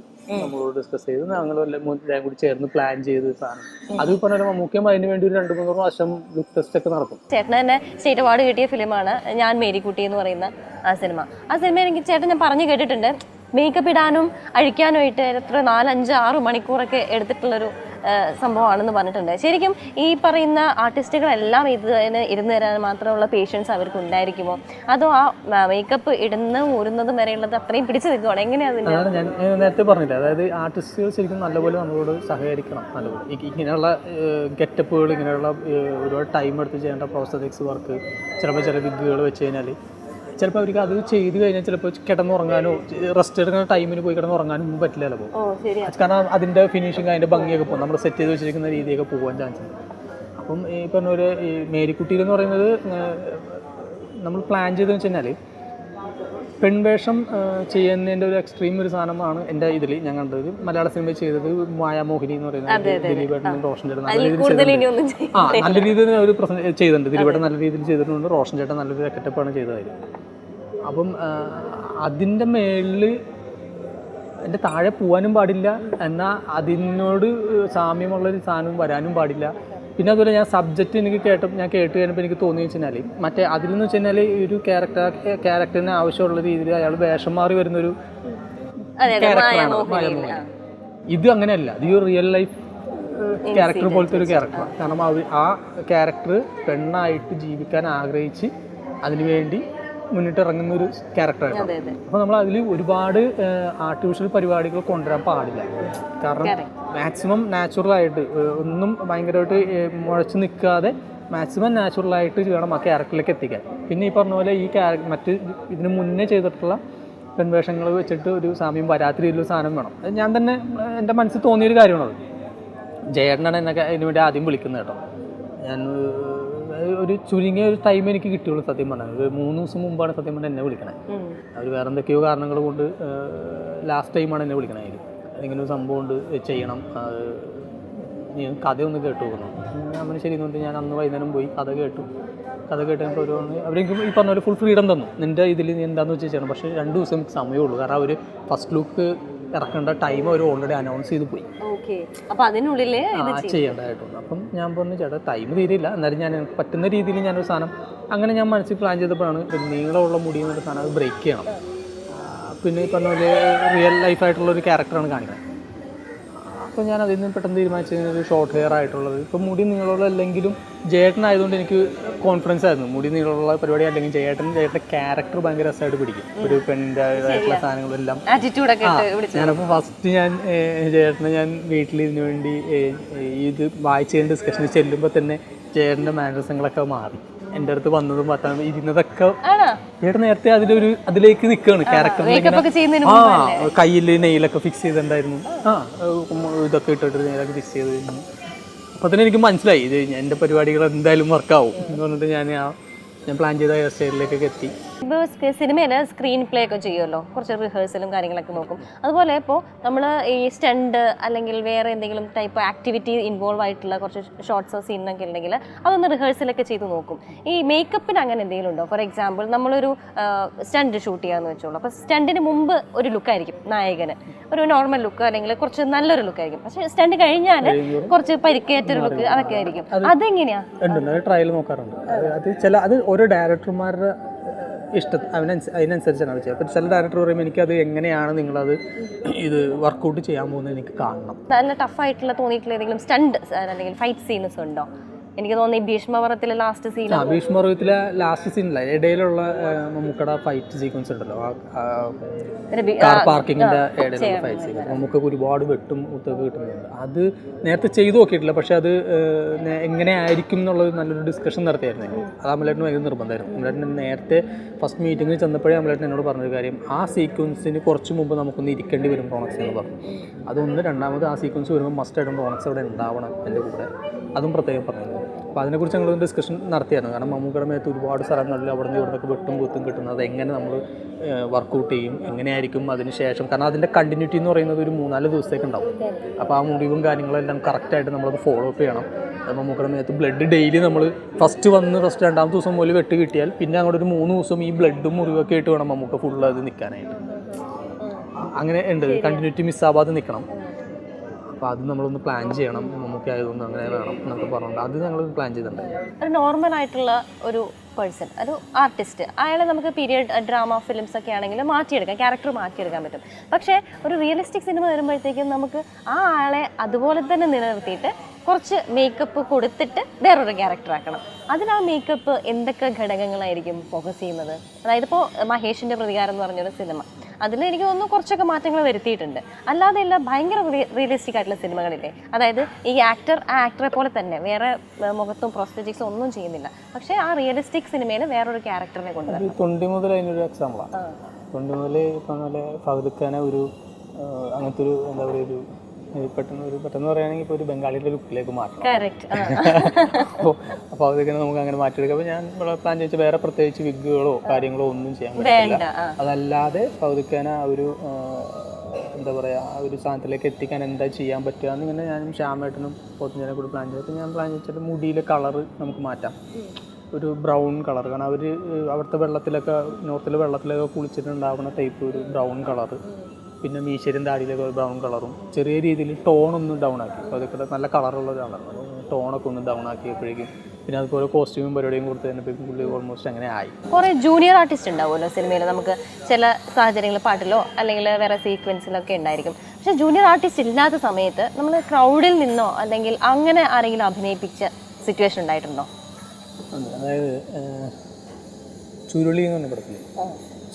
നമ്മളോട് ഡിസ്കസ് ചെയ്ത് ഞങ്ങൾ എല്ലാം കൂടി ചേർന്ന് പ്ലാൻ ചെയ്ത് സാധനം അത് പറഞ്ഞാൽ മമ്മൂക്കയും അതിന് വേണ്ടി ഒരു 2-3 പ്രാവശ്യം ലുക്ക് ടെസ്റ്റ് ഒക്കെ നടത്തും. ചേട്ടന് തന്നെ സ്റ്റേറ്റ് അവാർഡ് കിട്ടിയ ഫിലിമാണ് ഞാൻ മേരിക്കുട്ടി എന്ന് പറയുന്ന ആ സിനിമ. എനിക്ക് ചേട്ടൻ ഞാൻ പറഞ്ഞു കേട്ടിട്ടുണ്ട് മേക്കപ്പ് ഇടാനും അഴിക്കാനുമായിട്ട് എത്ര 4-5-6 മണിക്കൂറൊക്കെ എടുത്തിട്ടുള്ളൊരു സംഭവമാണെന്ന് പറഞ്ഞിട്ടുണ്ട്. ശരിക്കും ഈ പറയുന്ന ആർട്ടിസ്റ്റുകളെല്ലാം ഇതിന് ഇരുന്ന് തരാൻ മാത്രമുള്ള പേഷ്യൻസ് അവർക്ക് ഉണ്ടായിരിക്കുമോ, അതോ ആ മേക്കപ്പ് ഊരുന്നതും വരെയുള്ളത് അത്രയും പിടിച്ചു നിൽക്കുവാണ്? എങ്ങനെയാണ്? ഞാൻ നേരത്തെ പറഞ്ഞില്ല, അതായത് ആർട്ടിസ്റ്റുകൾ ശരിക്കും നല്ലപോലെ നമ്മളോട് സഹകരിക്കണം. നല്ലപോലെ ഇങ്ങനെയുള്ള ഗെറ്റപ്പുകൾ, ഇങ്ങനെയുള്ള ഒരുപാട് ടൈം എടുത്ത് ചെയ്യേണ്ട പ്രോസറ്റിക്സ് വർക്ക്, ചിലപ്പോൾ ചില വിഗുകൾ വെച്ച് കഴിഞ്ഞാൽ ചിലപ്പോൾ അവർക്ക് അത് ചെയ്ത് കഴിഞ്ഞാൽ ചിലപ്പോൾ കിടന്നുറങ്ങാനോ റെസ്റ്റ് എടുക്കുന്ന ടൈമിന് പോയി കിടന്നുറങ്ങാനോ ഒന്നും പറ്റില്ല ചിലപ്പോൾ. കാരണം അതിൻ്റെ ഫിനിഷിങ് അതിൻ്റെ ഭംഗിയൊക്കെ പോകും, നമ്മൾ സെറ്റ് ചെയ്ത് വെച്ചിരിക്കുന്ന രീതിയൊക്കെ പോകാൻ ചാൻസ് ഉണ്ട്. അപ്പം ഈ പറഞ്ഞ ഒരു ഈ മേരിക്കുട്ടിയിൽ എന്ന് പറയുന്നത് നമ്മൾ പ്ലാൻ ചെയ്തതെന്ന് വെച്ച് കഴിഞ്ഞാൽ പെൺവേഷം ചെയ്യുന്നതിൻ്റെ ഒരു എക്സ്ട്രീം ഒരു സാധനമാണ് എൻ്റെ ഇതിൽ ഞാൻ കണ്ടത്. മലയാള സിനിമ ചെയ്തത് മായാമോഹിനി എന്ന് പറയുന്നത് ദിലീപേട്ടനും റോഷൻ ചേട്ടൻ നല്ല രീതിയിൽ അവർ ചെയ്തിട്ടുണ്ട്. ദിലീപേട്ടൻ നല്ല രീതിയിൽ ചെയ്തിട്ടുണ്ട്, റോഷൻ ചേട്ടൻ നല്ലൊരു സെറ്റപ്പാണ് ചെയ്തതായിരുന്നു. അപ്പം അതിൻ്റെ മേളിൽ എൻ്റെ താഴെ പോകാനും പാടില്ല, എന്നാൽ അതിനോട് സാമ്യമുള്ളൊരു സാധനം വരാനും പാടില്ല. പിന്നെ അതുപോലെ ഞാൻ സബ്ജക്റ്റ് ഞാൻ കേട്ട് കഴിഞ്ഞപ്പോൾ എനിക്ക് തോന്നി വെച്ച് കഴിഞ്ഞാൽ മറ്റേ അതിലെന്ന് വെച്ച് കഴിഞ്ഞാൽ ഒരു ക്യാരക്ടറിന് ആവശ്യമുള്ള രീതിയിൽ അയാൾ വേഷം മാറി വരുന്നൊരു ക്യാരക്ടറാണ്. ഇത് അങ്ങനെയല്ല, ഇത് ഒരു റിയൽ ലൈഫ് ക്യാരക്ടർ പോലത്തെ ഒരു ക്യാരക്ടറാണ്. കാരണം ആ ക്യാരക്ടർ പെണ്ണായിട്ട് ജീവിക്കാൻ ആഗ്രഹിച്ച് അതിനുവേണ്ടി മുന്നിട്ടിറങ്ങുന്ന ഒരു ക്യാരക്ടറാണ്. അപ്പോൾ നമ്മൾ അതിൽ ഒരുപാട് ആർട്ടിഫിഷ്യൽ പരിപാടികൾ കൊണ്ടുവരാൻ പാടില്ല. കാരണം മാക്സിമം നാച്ചുറലായിട്ട് ഒന്നും ഭയങ്കരമായിട്ട് മുഴച്ച് നിൽക്കാതെ മാക്സിമം നാച്ചുറലായിട്ട് വേണം ആ ക്യാരക്ടറിലേക്ക് എത്തിക്കാൻ. പിന്നെ ഈ പറഞ്ഞ പോലെ ഈ മറ്റ് ഇതിന് മുന്നേ ചെയ്തിട്ടുള്ള പെൺവേഷങ്ങൾ വെച്ചിട്ട് ഒരു സാമ്യം വരാത്ത രീതിയിലൊരു സാധനം വേണം. ഞാൻ തന്നെ എൻ്റെ മനസ്സിൽ തോന്നിയൊരു കാര്യമാണത്. ജയേട്ടനാണ് എന്നൊക്കെ അതിന് വേണ്ടി ആദ്യം വിളിക്കുന്നത് കേട്ടോ. ഞാൻ ഒരു ചുരുങ്ങിയ ഒരു ടൈം എനിക്ക് കിട്ടിയുള്ളൂ സത്യം പറഞ്ഞാൽ. ഒരു 3 ദിവസം മുമ്പാണ് സത്യം പറഞ്ഞാൽ എന്നെ വിളിക്കണേ. അവർ വേറെ എന്തൊക്കെയോ കാരണങ്ങൾ കൊണ്ട് ലാസ്റ്റ് ടൈമാണ് എന്നെ വിളിക്കണേ. ഇങ്ങനെ ഒരു സംഭവം ഉണ്ട്, ചെയ്യണം, നീ കഥയൊന്ന് കേട്ടു പോകുന്നു. നമ്മൾ ശരി എന്ന് പറഞ്ഞിട്ട് ഞാൻ അന്ന് വൈകുന്നേരം പോയി കഥ കേട്ടപ്പോൾ അവരെനിക്ക് ഈ പറഞ്ഞ പോലെ ഫുൾ ഫ്രീഡം തന്നു. നിൻ്റെ ഇതിൽ നീ എന്താണെന്ന് വെച്ച് ചെയ്യണം. പക്ഷേ 2 ദിവസം സമയമുള്ളൂ. കാരണം അവർ ഫസ്റ്റ് ലുക്ക് ഇറക്കേണ്ട ടൈം അവർ ഓൾറെഡി അനൗൺസ് ചെയ്ത് പോയി ചെയ്യേണ്ടതായിട്ടുണ്ട്. അപ്പം ഞാൻ പറഞ്ഞു ചേട്ടാ ടൈം തീരില്ല, എന്നാലും ഞാൻ എനിക്ക് പറ്റുന്ന രീതിയിൽ ഞാനൊരു സാധനം അങ്ങനെ ഞാൻ മനസ്സിൽ പ്ലാൻ ചെയ്തപ്പോഴാണ് നീളമുള്ള മുടി എന്നൊരു സാധനം അത് ബ്രേക്ക് ചെയ്യണം. പിന്നെ ഈ പറഞ്ഞ പോലെ റിയൽ ലൈഫായിട്ടുള്ളൊരു ക്യാരക്ടറാണ് കാണിക്കുന്നത്. അപ്പോൾ ഞാൻ അതിൽ നിന്ന് പെട്ടെന്ന് തീരുമാനിച്ചത് ഒരു ഷോർട്ട് ഹെയർ ആയിട്ടുള്ളത്. ഇപ്പോൾ മുടി നീളമുള്ളല്ലെങ്കിലും ജയേട്ടനായതുകൊണ്ട് എനിക്ക് കോൺഫിഡൻസ് ആയിരുന്നു. മുടി നീളമുള്ള പരിപാടി അല്ലെങ്കിൽ ജയേട്ടൻ്റെ ക്യാരക്ടർ ഭയങ്കര രസമായിട്ട് പിടിക്കും. ഒരു പെണ്ണിൻ്റെ ആയിട്ടുള്ള സാധനങ്ങളെല്ലാം. ഞാനപ്പോൾ ഫസ്റ്റ് ഞാൻ ജയേട്ടനെ ഞാൻ വീട്ടിൽ ഇതിനു വേണ്ടി ഇത് വായിച്ചതിൻ്റെ ഡിസ്കഷന് ചെല്ലുമ്പോൾ തന്നെ ജയേട്ടൻ്റെ മാനറിസങ്ങളൊക്കെ മാറി. എൻ്റെ അടുത്ത് വന്നതും പറ്റാൻ ഇരുന്നതൊക്കെ ചേട്ടൻ നേരത്തെ അതിലേക്ക് നിൽക്കുകയാണ് ക്യാരക്ടറിൽ. കയ്യിൽ നെയിലൊക്കെ ഫിക്സ് ചെയ്തിട്ടുണ്ടായിരുന്നു. ഇതൊക്കെ ഇട്ടിട്ട് നെയിലൊക്കെ ഫിക്സ് ചെയ്ത് കഴിഞ്ഞു. അപ്പോൾ തന്നെ എനിക്ക് മനസ്സിലായി ഇത് എൻ്റെ പരിപാടികൾ എന്തായാലും വർക്കാവും എന്ന് പറഞ്ഞിട്ട് ഞാൻ പ്ലാൻ ചെയ്ത ഹെയർ സ്റ്റൈലിലേക്കൊക്കെ എത്തി. ഇപ്പോൾ സിനിമയിൽ സ്ക്രീൻ പ്ലേ ഒക്കെ ചെയ്യുമല്ലോ, കുറച്ച് റിഹേഴ്സലും കാര്യങ്ങളൊക്കെ നോക്കും. അതുപോലെ ഇപ്പോൾ നമ്മൾ ഈ സ്റ്റണ്ട് അല്ലെങ്കിൽ വേറെ എന്തെങ്കിലും ടൈപ്പ് ആക്ടിവിറ്റി ഇൻവോൾവ് ആയിട്ടുള്ള കുറച്ച് ഷോർട്ട്സോ സീനൊക്കെ ഉണ്ടെങ്കിൽ അതൊന്ന് റിഹേഴ്സലൊക്കെ ചെയ്ത് നോക്കും. ഈ മേക്കപ്പിന് അങ്ങനെ എന്തെങ്കിലും ഉണ്ടോ? ഫോർ എക്സാമ്പിൾ നമ്മളൊരു സ്റ്റണ്ട് ഷൂട്ട് ചെയ്യാമെന്ന് വെച്ചോളൂ. അപ്പോൾ സ്റ്റണ്ടിന് മുമ്പ് ഒരു ലുക്കായിരിക്കും നായകന്, ഒരു നോർമൽ ലുക്ക് അല്ലെങ്കിൽ കുറച്ച് നല്ലൊരു ലുക്കായിരിക്കും. പക്ഷേ സ്റ്റണ്ട് കഴിഞ്ഞാൽ കുറച്ച് പരിക്കേറ്റൊരു ലുക്ക് അതൊക്കെ ആയിരിക്കും. അതെങ്ങനെയാ? ട്രയൽ നോക്കാറുണ്ട്. അത് ഓരോ ഡയറക്ടർമാരുടെ അതിനനുസരിച്ചാണ് അത് ചെയ്യുക. അപ്പോൾ ചില ഡയറക്ടർ പറയുമ്പോൾ എനിക്കത് എങ്ങനെയാണ് നിങ്ങളത് ഇത് വർക്കൗട്ട് ചെയ്യാൻ പോകുന്നത് എനിക്ക് കാണണം. നല്ല ടഫായിട്ടുള്ള തോന്നിയിട്ടുള്ള ഏതെങ്കിലും സ്റ്റണ്ട് അല്ലെങ്കിൽ ഫൈറ്റ് സീൻസ് ഉണ്ടോ? എനിക്ക് തോന്നുന്നു ഈ ഭീഷ്മപർവത്തിലെ ലാസ്റ്റ് സീൻ. ഭീഷ്മപർവത്തിലെ ലാസ്റ്റ് സീനില്ല, ഇടയിലുള്ള മമ്മൂക്കയുടെ ഫൈറ്റ് സീക്വൻസ് ഉണ്ടല്ലോ, കാർ പാർക്കിങ്ങിന്റെ ഇടയിലുള്ള ഫൈറ്റ് സീക്വൻസ് നമുക്ക് ഒരുപാട് വെട്ടും കുത്തൊക്കെ കിട്ടുന്നുണ്ട്. അത് നേരത്തെ ചെയ്തു നോക്കിയിട്ടില്ല, പക്ഷെ അത് എങ്ങനെ ആയിരിക്കും എന്നുള്ളത് നല്ലൊരു ഡിസ്കഷൻ നടത്തിയായിരുന്നു. അത് അമലേട്ടന് ഭയങ്കര നിർബന്ധമായിരുന്നു. അമലേട്ടൻ നേരത്തെ ഫസ്റ്റ് മീറ്റിംഗിൽ ചെന്നപ്പോഴേ അമലേട്ടൻ എന്നോട് പറഞ്ഞൊരു കാര്യം, ആ സീക്വൻസിന് കുറച്ച് മുമ്പ് നമുക്കൊന്ന് ഇരിക്കേണ്ടി വരും റോണക്സ് എന്ന് പറഞ്ഞു. അതൊന്ന് രണ്ടാമത് ആ സീക്വൻസ് വരുമ്പോൾ മസ്റ്റായിട്ടും റോണക്സ് അവിടെ ഉണ്ടാവണം എൻ്റെ കൂടെ, അതും പ്രത്യേകം പറഞ്ഞു. അപ്പോൾ അതിനെക്കുറിച്ച് ഞങ്ങളൊരു ഡിസ്കഷൻ നടത്തിയായിരുന്നു. കാരണം മമ്മൂക്കയുടെ മേത്ത് ഒരുപാട് സ്ഥലങ്ങളിൽ അവിടെ നിന്ന് ഇവിടുന്നൊക്കെ വെട്ടും കുത്തും കിട്ടുന്നത് എങ്ങനെ നമ്മൾ വർക്കൗട്ട് ചെയ്യും, എങ്ങനെയായിരിക്കും അതിന് ശേഷം. കാരണം അതിൻ്റെ കണ്ടിന്യൂറ്റി എന്ന് പറയുന്നത് ഒരു 3-4 ദിവസത്തേക്ക് ഉണ്ടാവും. അപ്പോൾ ആ മുറിവും കാര്യങ്ങളെല്ലാം കറക്റ്റായിട്ട് നമ്മളത് ഫോളോ അപ്പ് ചെയ്യണം. മമ്മൂക്കയുടെ മേത്ത് ബ്ലഡ് ഡെയിലി നമ്മൾ ഫസ്റ്റ് രണ്ടാമത്തെ ദിവസം മുതൽ വെട്ട് കിട്ടിയാൽ പിന്നെ അങ്ങോട്ട് ഒരു 3 ദിവസം ഈ ബ്ലഡും മുറിവൊക്കെ ആയിട്ട് വേണം മമ്മൂക്ക ഫുള്ള് അത് നിൽക്കാനായിട്ട്. അങ്ങനെ ഉണ്ട്, കണ്ടിന്യൂറ്റി മിസ്സാവാതെ നിൽക്കണം. അപ്പോൾ അത് നമ്മളൊന്ന് പ്ലാൻ ചെയ്യണം. നമുക്ക് ആയതുകൊണ്ട് അങ്ങനെ വേണം എന്നൊക്കെ പറഞ്ഞുകൊണ്ട് അത് ഞങ്ങൾ പ്ലാൻ ചെയ്തിട്ടുണ്ട്. ഒരു നോർമൽ ആയിട്ടുള്ള ഒരു പേഴ്സൺ, ഒരു ആർട്ടിസ്റ്റ്, അയാളെ നമുക്ക് പീരിയഡ് ഡ്രാമ ഫിലിംസ് ഒക്കെ ആണെങ്കിൽ മാറ്റിയെടുക്കാം, ക്യാരക്ടർ മാറ്റിയെടുക്കാൻ പറ്റും. പക്ഷേ ഒരു റിയലിസ്റ്റിക് സിനിമ വരുമ്പോഴത്തേക്കും നമുക്ക് ആ ആളെ അതുപോലെ തന്നെ നിലനിർത്തിയിട്ട് കുറച്ച് മേക്കപ്പ് കൊടുത്തിട്ട് വേറൊരു ക്യാരക്ടർ ആക്കണം. അതിന് ആ മേക്കപ്പ് എന്തൊക്കെ ഘടകങ്ങളായിരിക്കും ഫോക്കസ് ചെയ്യുന്നത്? അതായത് ഇപ്പോൾ മഹേഷിൻ്റെ പ്രതികാരം എന്ന് പറഞ്ഞൊരു സിനിമ, അതിൽ എനിക്ക് തോന്നുന്നു കുറച്ചൊക്കെ മാറ്റങ്ങൾ വരുത്തിയിട്ടുണ്ട്. അല്ലാതെ എല്ലാം ഭയങ്കര റിയലിസ്റ്റിക് ആയിട്ടുള്ള സിനിമകളില്ലേ, അതായത് ഈ ആക്ടറെ പോലെ തന്നെ വേറെ മുഖത്തും പ്രോസ്തെറ്റിക്സും ഒന്നും ചെയ്യുന്നില്ല, പക്ഷേ ആ റിയലിസ്റ്റിക് സിനിമയിൽ വേറൊരു ക്യാരക്ടറിനെ കൊണ്ടുവരും. തൊണ്ടി മുതൽ അതിനൊരു എക്സാമ്പിളാണ്. തൊണ്ടി മുതൽ ഇപ്പം നല്ല ഫഹദ് ഒരു അങ്ങനത്തെ ഒരു എന്താ പറയുക ഒരു പെട്ടെന്ന് പറയുകയാണെങ്കിൽ ഇപ്പോൾ ഒരു ബംഗാളിയുടെ ലുക്കിലേക്ക് മാറ്റണം. അപ്പോൾ അതൊക്കെ നമുക്ക് അങ്ങനെ മാറ്റിയെടുക്കാം. അപ്പോൾ ഞാൻ പ്ലാൻ ചെയ്യിച്ച വേറെ പ്രത്യേകിച്ച് വിഗുകളോ കാര്യങ്ങളോ ഒന്നും ചെയ്യാൻ പറ്റില്ല. അതല്ലാതെ ഫൗദിഖാനെ ആ ഒരു എന്താ പറയുക ആ ഒരു സ്ഥാനത്തിലേക്ക് എത്തിക്കാൻ എന്താ ചെയ്യാൻ പറ്റുക എന്നിങ്ങനെ ഞാനും ശ്യാമേട്ടനും പോത്തിനെ കൂടി പ്ലാൻ ചെയ്തപ്പോൾ ഞാൻ പ്ലാൻ ചെയ്തിട്ട് മുടിയിലെ കളറ് നമുക്ക് മാറ്റാം, ഒരു ബ്രൗൺ കളർ. കാരണം അവിടുത്തെ വെള്ളത്തിലൊക്കെ നോർത്തിലെ വെള്ളത്തിലൊക്കെ കുളിച്ചിട്ടുണ്ടാവുന്ന ടൈപ്പ് ഒരു ബ്രൗൺ കളറ്, പിന്നെ മീശരും താടിയിലൊക്കെ ബ്രൗൺ കളറും ചെറിയ രീതിയിൽ ടോണൊന്ന് ഡൗൺ ആക്കി. അപ്പോൾ അതൊക്കെ നല്ല കളറുള്ള ഒരാളാണ്, ടോണൊക്കെ ഒന്ന് ഡൗൺ ആക്കിയപ്പോഴേക്കും പിന്നെ അതുപോലെ കോസ്റ്റ്യൂമും പരിപാടിയും കൊടുത്ത് തന്നെ പുള്ളി ഓൾമോസ്റ്റ് അങ്ങനെ ആയി. കുറേ ജൂനിയർ ആർട്ടിസ്റ്റ് ഉണ്ടാവുമല്ലോ സിനിമയിൽ, നമുക്ക് ചില സാഹചര്യങ്ങളിൽ പാട്ടിലോ അല്ലെങ്കിൽ വേറെ സീക്വൻസിലൊക്കെ ഉണ്ടായിരിക്കും. പക്ഷേ ജൂനിയർ ആർട്ടിസ്റ്റ് ഇല്ലാത്ത സമയത്ത് നമ്മൾ ക്രൗഡിൽ നിന്നോ അല്ലെങ്കിൽ അങ്ങനെ ആരെങ്കിലും അഭിനയിപ്പിച്ച സിറ്റുവേഷൻ ഉണ്ടായിട്ടുണ്ടോ? അതായത് ചുരുളി എന്ന് പറഞ്ഞ പടത്തില്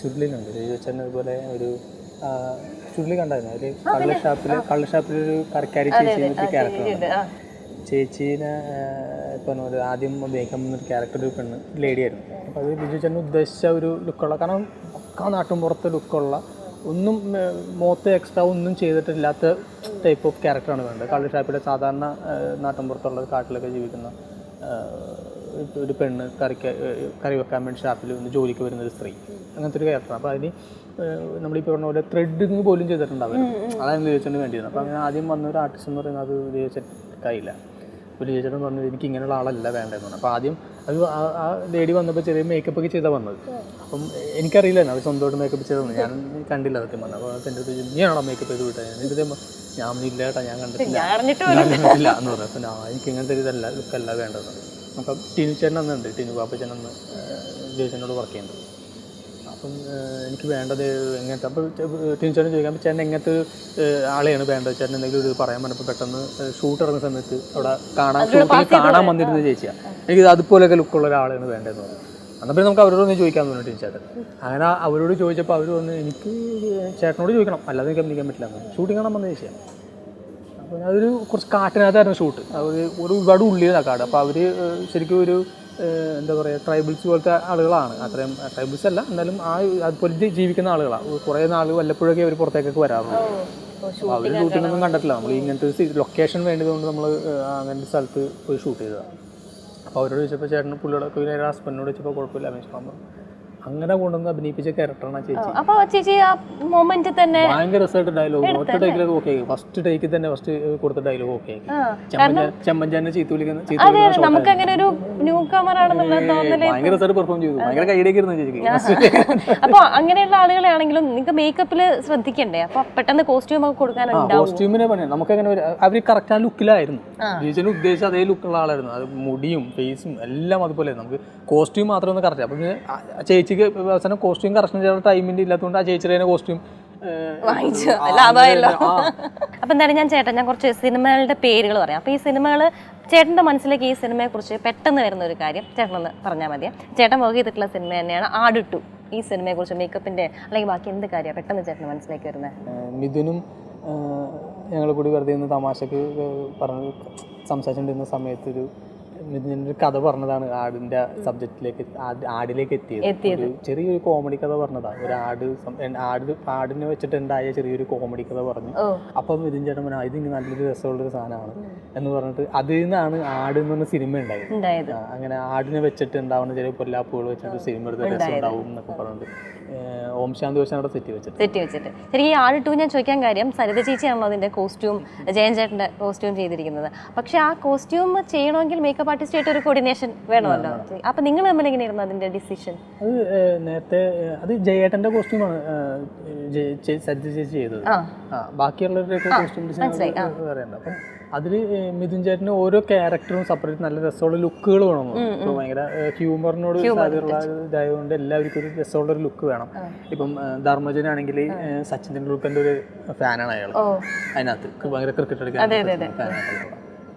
ചുരുളിയിലുണ്ട് രവിചന്ദ്രൻ അതുപോലെ ഒരു ചുരുളി കണ്ടായിരുന്നു. അതിൽ കള്ളഷാപ്പിലൊരു കരക്കാരി ചേച്ചി ക്യാരക്ടറുണ്ട്. ചേച്ചീനെ ഇപ്പം ആദ്യം അഭിനയിക്കാൻ വന്നൊരു ക്യാരക്ടർ ഒരു പെണ്ണ് ലേഡിയായിരുന്നു. അപ്പോൾ അത് രവിചന്ദ്രൻ ഉദ്ദേശിച്ച ഒരു ലുക്കുള്ള, കാരണം ഒക്കെ നാട്ടും പുറത്തെ ലുക്കുള്ള, ഒന്നും മുഖത്ത് എക്സ്ട്രാ ഒന്നും ചെയ്തിട്ടില്ലാത്ത ടൈപ്പ് ഓഫ് ക്യാരക്ടറാണ് വേണ്ടത്. കള്ളഷാപ്പിലെ സാധാരണ നാട്ടും പുറത്തുള്ള കാട്ടിലൊക്കെ ജീവിക്കുന്ന ഒരു പെണ്ണ് കറി വെക്കാൻ വേണ്ടി ഷാപ്പിൽ വന്ന് ജോലിക്ക് വരുന്നൊരു സ്ത്രീ, അങ്ങനത്തെ ഒരു ക്യാരക്ടറാണ്. അപ്പോൾ അതിന് നമ്മളിപ്പോൾ പറഞ്ഞ പോലെ ത്രെഡിങ് പോലും ചെയ്തിട്ടുണ്ടാവും. അതാണ് രവിചന്ദ്രന് വേണ്ടിയിരുന്നത്. അപ്പോൾ അങ്ങനെ ആദ്യം വന്ന ഒരു ആർട്ടിസ്റ്റ് എന്ന് പറയുന്നത് അത് രവിചന്ദ്രനായില്ല. അപ്പോൾ രവിചന്ദ്രൻ പറഞ്ഞത് എനിക്ക് ഇങ്ങനെയുള്ള ആളല്ല വേണ്ടതെന്ന് പറഞ്ഞു. അപ്പോൾ ആദ്യം അത് ആ ലേഡി വന്നപ്പോൾ ചെറിയ മേക്കപ്പ് ഒക്കെ ചെയ്താൽ വന്നത്. അപ്പം എനിക്കറിയില്ലായിരുന്നു അവർ സ്വന്തമായിട്ട് മേക്കപ്പ് ചെയ്തതെന്ന്, ഞാൻ കണ്ടില്ല അതൊക്കെ വന്നത്. അപ്പോൾ എൻ്റെ അടുത്ത് നീയാണോ മേക്കപ്പ് ചെയ്ത് വിട്ടത്? എൻ്റെ ഞാൻ ഇല്ല കേട്ടോ, ഞാൻ കണ്ടിട്ടില്ല എന്ന് പറഞ്ഞു. അപ്പോൾ എനിക്ക് ഇങ്ങനത്തെ ഇതല്ല ലുക്കല്ല വേണ്ടതെന്ന്. അപ്പം ടിനു ചേട്ടൻ അന്നുണ്ട്, ടിനു പാപ്പച്ചൻ അന്ന് രവിചന്ദ്രനോട് വർക്ക് ചെയ്യുന്നുണ്ട്. അപ്പം എനിക്ക് വേണ്ടത് എങ്ങനത്തെ, അപ്പോൾ ടീച്ചറിന് ചോദിക്കാൻ ചേട്ടൻ എങ്ങനത്തെ ആളെയാണ് വേണ്ടത്, ചേട്ടൻ എന്തെങ്കിലും ഒരു പറയാൻ പറഞ്ഞപ്പോൾ പെട്ടെന്ന് ഷൂട്ട് ഇറങ്ങുന്ന സമയത്ത് അവിടെ കാണാൻ വന്നിരുന്ന ചേച്ചിയാണ്, എനിക്ക് അതുപോലെയൊക്കെ ലുക്കുള്ള ഒരാളെയാണ് വേണ്ടതെന്ന് പറഞ്ഞു. എന്നാൽ നമുക്ക് അവരോടൊന്ന് ചോദിക്കാൻ തോന്നി ടീച്ചേട്ടൻ. അങ്ങനെ അവരോട് ചോദിച്ചപ്പോൾ അവർ വന്ന് എനിക്ക് ചേട്ടനോട് ചോദിക്കണം, അല്ലാതെ എനിക്ക് അഭിനയിക്കാൻ പറ്റില്ല, ഷൂട്ടിങ് കാണാൻ വന്ന ചേച്ചിയാണ്. അപ്പോൾ അതൊരു കുറച്ച് കാട്ടിനകത്തായിരുന്നു ഷൂട്ട്, അവർ ഒരുപാട് ഉള്ളിലാണ് കാട്. അപ്പോൾ അവർ ശരിക്കും ഒരു എന്താ പറയുക ട്രൈബൽസ് പോലത്തെ ആളുകളാണ്, അത്രയും ട്രൈബൽസ് അല്ല എന്നാലും അതുപോലെ ജീവിക്കുന്ന ആളുകളാണ്. കുറേ നാൾ വല്ലപ്പോഴൊക്കെ അവർ പുറത്തേക്കൊക്കെ വരാറുള്ളൂ. അപ്പോൾ അവർ ഷൂട്ടിങ്ങൊന്നും കണ്ടിട്ടില്ല. നമ്മൾ ഇങ്ങനത്തെ ഒരു ലൊക്കേഷൻ വേണ്ടതുകൊണ്ട് നമ്മൾ അങ്ങനത്തെ സ്ഥലത്ത് പോയി ഷൂട്ട് ചെയ്തതാണ്. അപ്പോൾ അവരോട് ചോദിച്ചപ്പോൾ ചേട്ടന് പുള്ളിയോടൊക്കെ ഹസ്ബൻഡിനോട് വെച്ചപ്പോൾ കുഴപ്പമില്ല അഭിനയിച്ചു. അങ്ങനെ കൊണ്ടുവന്ന് അഭിനയിപ്പിച്ച ക്യാരക്ടറാണ് ചേച്ചി. അപ്പോൾ ചേച്ചി ആ മൊമെന്റിൽ തന്നെ ഭയങ്കര രസമായിട്ട് ഡയലോഗ് ഒറ്റ ടേക്കിലൊക്കെ ഓക്കെ ആയി. ഫസ്റ്റ് ടേക്കിൽ തന്നെ ഫസ്റ്റ് കൊടുത്ത ഡയലോഗ് ഓക്കെ ആയി. ചെമ്മഞ്ചാനെ ചീത്ത വിളിക്കുന്ന നമുക്ക് അങ്ങനെ ഒരു ന്യൂ കമർ ആണെന്നുള്ള തോന്നല് ഭയങ്കര രസമായിട്ട് പെർഫോം ചെയ്തു. ഭയങ്കര കൈയിലേക്ക് ഇരുന്നു ചേച്ചിക്ക്. അപ്പൊ അങ്ങനെയുള്ള ആളുകളാണെങ്കിലും നിങ്ങൾക്ക് മേക്കപ്പിൽ ശ്രദ്ധിക്കണ്ടേ? അപ്പൊ പെട്ടെന്ന് കോസ്റ്റ്യൂം ഒക്കെ കൊടുക്കാനുണ്ടാവും. കോസ്റ്റ്യൂമിനെ പണി നമുക്കങ്ങനെ അവര് കറക്റ്റ് ആ ലുക്കിലായിരുന്നു. ചേച്ചിന് ഉദ്ദേശിച്ച അതേ ലുക്കുള്ള ആളായിരുന്നു. അത് മുടിയും ഫേസും എല്ലാം അതുപോലെ. നമുക്ക് കോസ്റ്റ്യൂം മാത്രം ഒന്ന് കറക്റ്റ്. അപ്പൊ ചേച്ചിക്ക് അവസാനം കോസ്റ്റ്യൂം കറക്ഷൻ ചെയ്യാനുള്ള ടൈമിന്റെ ഇല്ലാത്തതുകൊണ്ട് ആ ചേച്ചിയുടെ തന്നെ കോസ്റ്റ്യൂം വാങ്ങിച്ചു, ലാഭമായല്ലോ. അപ്പൊ എന്തായാലും ഞാൻ കുറച്ച് സിനിമകളുടെ പേരുകൾ പറയാം. അപ്പൊ ഈ സിനിമകൾ ചേട്ടന്റെ മനസ്സിലേക്ക് ഈ സിനിമയെ കുറിച്ച് പെട്ടെന്ന് വരുന്ന ഒരു കാര്യം ചേട്ടനൊന്ന് പറഞ്ഞാൽ മതിയെ. ചേട്ടൻ വർക്ക് ചെയ്തിട്ടുള്ള സിനിമ തന്നെയാണ് ആട് 2. ഈ സിനിമയെ കുറിച്ച് മേക്കപ്പിന്റെ അല്ലെങ്കിൽ ബാക്കി എന്ത് കാര്യമാണ് പെട്ടെന്ന് ചേട്ടന്റെ മനസ്സിലേക്ക് വരുന്നത്? മിഥുനും ഞങ്ങൾ കൂടി വെറുതെ ഒന്ന് തമാശക്ക് പറഞ്ഞ് സംസാരിച്ചുകൊണ്ടിരുന്ന സമയത്തൊരു മിഥുനൊരു കഥ പറഞ്ഞതാണ് ആടിന്റെ സബ്ജക്റ്റിലേക്ക്, ആടിലേക്ക് എത്തിയത്. ചെറിയൊരു കോമഡി കഥ പറഞ്ഞതാണ്. ഒരു ആടിനെ വെച്ചിട്ട് ഉണ്ടായ ചെറിയൊരു കോമഡി കഥ പറഞ്ഞു. അപ്പം മിഥുൻ ചേട്ടൻ പറഞ്ഞു ഇതിങ്ങനെ നല്ലൊരു രസമുള്ളൊരു സാധനമാണ് എന്ന് പറഞ്ഞിട്ട് അതിൽ നിന്നാണ് ആട് എന്ന് പറഞ്ഞ സിനിമ ഉണ്ടായത്. അങ്ങനെ ആടിനെ വെച്ചിട്ട് ഉണ്ടാവുന്ന ചെറിയ പൊല്ലാപ്പുകൾ വെച്ചിട്ട് സിനിമ എടുത്ത രസം ഉണ്ടാവും എന്നൊക്കെ പറഞ്ഞിട്ട് ഓം ശാന്തി വെച്ചാൽ അവിടെ സെറ്റ് വെച്ചിട്ട് ശരി. ഈ ആട് 2 ഞാൻ ചോദിക്കാൻ കാര്യം സരിത ചേച്ചിയാണല്ലോ അതിന്റെ കോസ്റ്റ്യൂം ജയൻ ചേട്ടന്റെ കോസ്റ്റ്യൂം ചെയ്തിരിക്കുന്നത്. പക്ഷെ ആ കോസ്റ്റ്യൂം ചെയ്യണമെങ്കിൽ മേക്കപ്പ് ആർട്ടിസ്റ്റ് ആയിട്ട് ഒരു കോർഡിനേഷൻ വേണമല്ലോ. അപ്പൊ നിങ്ങൾ തമ്മിൽ എങ്ങനെയായിരുന്നു അതിന്റെ ഡിസിഷൻ? അത് നേരത്തെ അത് ജയേട്ടന്റെ കോസ്റ്റ്യൂമാണ് സരിത ചേച്ചി ചെയ്തത്. ബാക്കിയുള്ളവരുടെ കോസ്റ്റ്യൂം ഡിസൈൻ പറയണ്ട. അപ്പം അതിൽ മിഥുൻ ചേട്ടന് ഓരോ ക്യാരക്ടറും സെപ്പറേറ്റ് നല്ല രസമുള്ള ലുക്കുകൾ വേണം. ഇപ്പോൾ ഭയങ്കര ഹ്യൂമറിനോട് സാധ്യതയുള്ള ഇതായതുകൊണ്ട് എല്ലാവർക്കും ഒരു രസമുള്ള ഒരു ലുക്ക് വേണം. ഇപ്പം ധർമ്മജനാണെങ്കിൽ സച്ചിൻ തെണ്ടുൽക്കറിന്റെ ഒരു ഫാനാണ് അയാൾ. അതിനകത്ത് ഭയങ്കര ക്രിക്കറ്റ് കളിക്കാൻ ഫാനാണ്.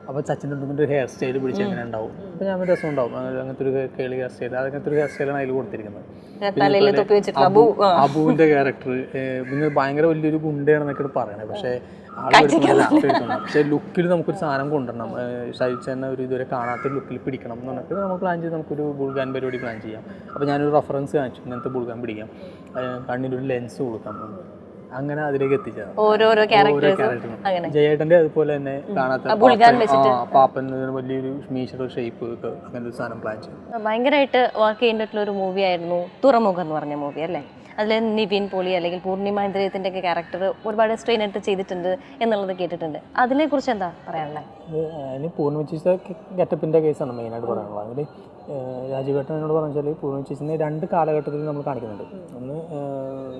അപ്പോൾ സച്ചിൻ തെണ്ടുൽക്കറിന്റെ ഹെയർ സ്റ്റൈൽ പിടിച്ച് എങ്ങനെ ഉണ്ടാവും, അപ്പോൾ ഞാൻ രസം ഉണ്ടാവും. അങ്ങനത്തെ ഒരു കേളി ഹെയർ സ്റ്റൈൽ, അങ്ങനത്തെ ഒരു ഹെയർ സ്റ്റൈലാണ് അതിൽ കൊടുത്തിരിക്കുന്നത്. അബുവിന്റെ ക്യാരക്ടർ പിന്നെ ഭയങ്കര വലിയൊരു ഗുണ്ടയാണെന്നൊക്കെ പറയണേ. പക്ഷേ ലുക്കിൽ നമുക്കൊരു സാധനം കൊണ്ടുവരണം. ഷൈച്ചെന്നെ ഒരു ഇതുവരെ കാണാത്ത ലുക്കിൽ പിടിക്കണം എന്ന് പറഞ്ഞിട്ട് നമ്മൾ പ്ലാൻ ചെയ്ത് നമുക്കൊരു ബുൾഗാൻ പരിപാടി പ്ലാൻ ചെയ്യാം. അപ്പോൾ ഞാനൊരു റെഫറൻസ് കാണിച്ചു, ഇങ്ങനത്തെ ബുൾഗാൻ പിടിക്കാം, കണ്ണിലൊരു ലെൻസ് കൊടുക്കാം. അങ്ങനെ അതിലേക്ക് എത്തിച്ചത് ഓരോ ക്യാരക്ടറും. ജയേട്ടന്റെ അതുപോലെ തന്നെ കാണാത്ത പാപ്പൻ വലിയൊരു മീശയുടെ ഷേപ്പ് ഒക്കെ അങ്ങനത്തെ ഒരു സാധനം പ്ലാൻ ചെയ്യും. ഭയങ്കരമായിട്ട് വർക്ക് ചെയ്തിട്ടുള്ള ഒരു മൂവിയായിരുന്നു തുറമുഖം എന്ന് പറഞ്ഞ മൂവി അല്ലേ? അതിൽ നിവിൻ പോളി അല്ലെങ്കിൽ പൂർണിമ ഇന്ദ്രിയത്തിൻ്റെ ഒക്കെ ക്യാരക്ടർ ഒരുപാട് സ്ട്രെയിൻ എടുത്ത് ചെയ്തിട്ടുണ്ട് എന്നുള്ളത് കേട്ടിട്ടുണ്ട്. അതിനെക്കുറിച്ച് എന്താ പറയാനുള്ളത്? അതിന് പൂർണിമ ചേച്ചി ഗെറ്റപ്പിൻ്റെ കേസാണ് മെയിനായിട്ട് പറയാനുള്ളത്. അതിൽ രാജീവേട്ടൻ എന്നോട് പറഞ്ഞാൽ പൂർണിമ ചേച്ചിനെ 2 കാലഘട്ടത്തിൽ നമ്മൾ കാണിക്കുന്നുണ്ട്. ഒന്ന്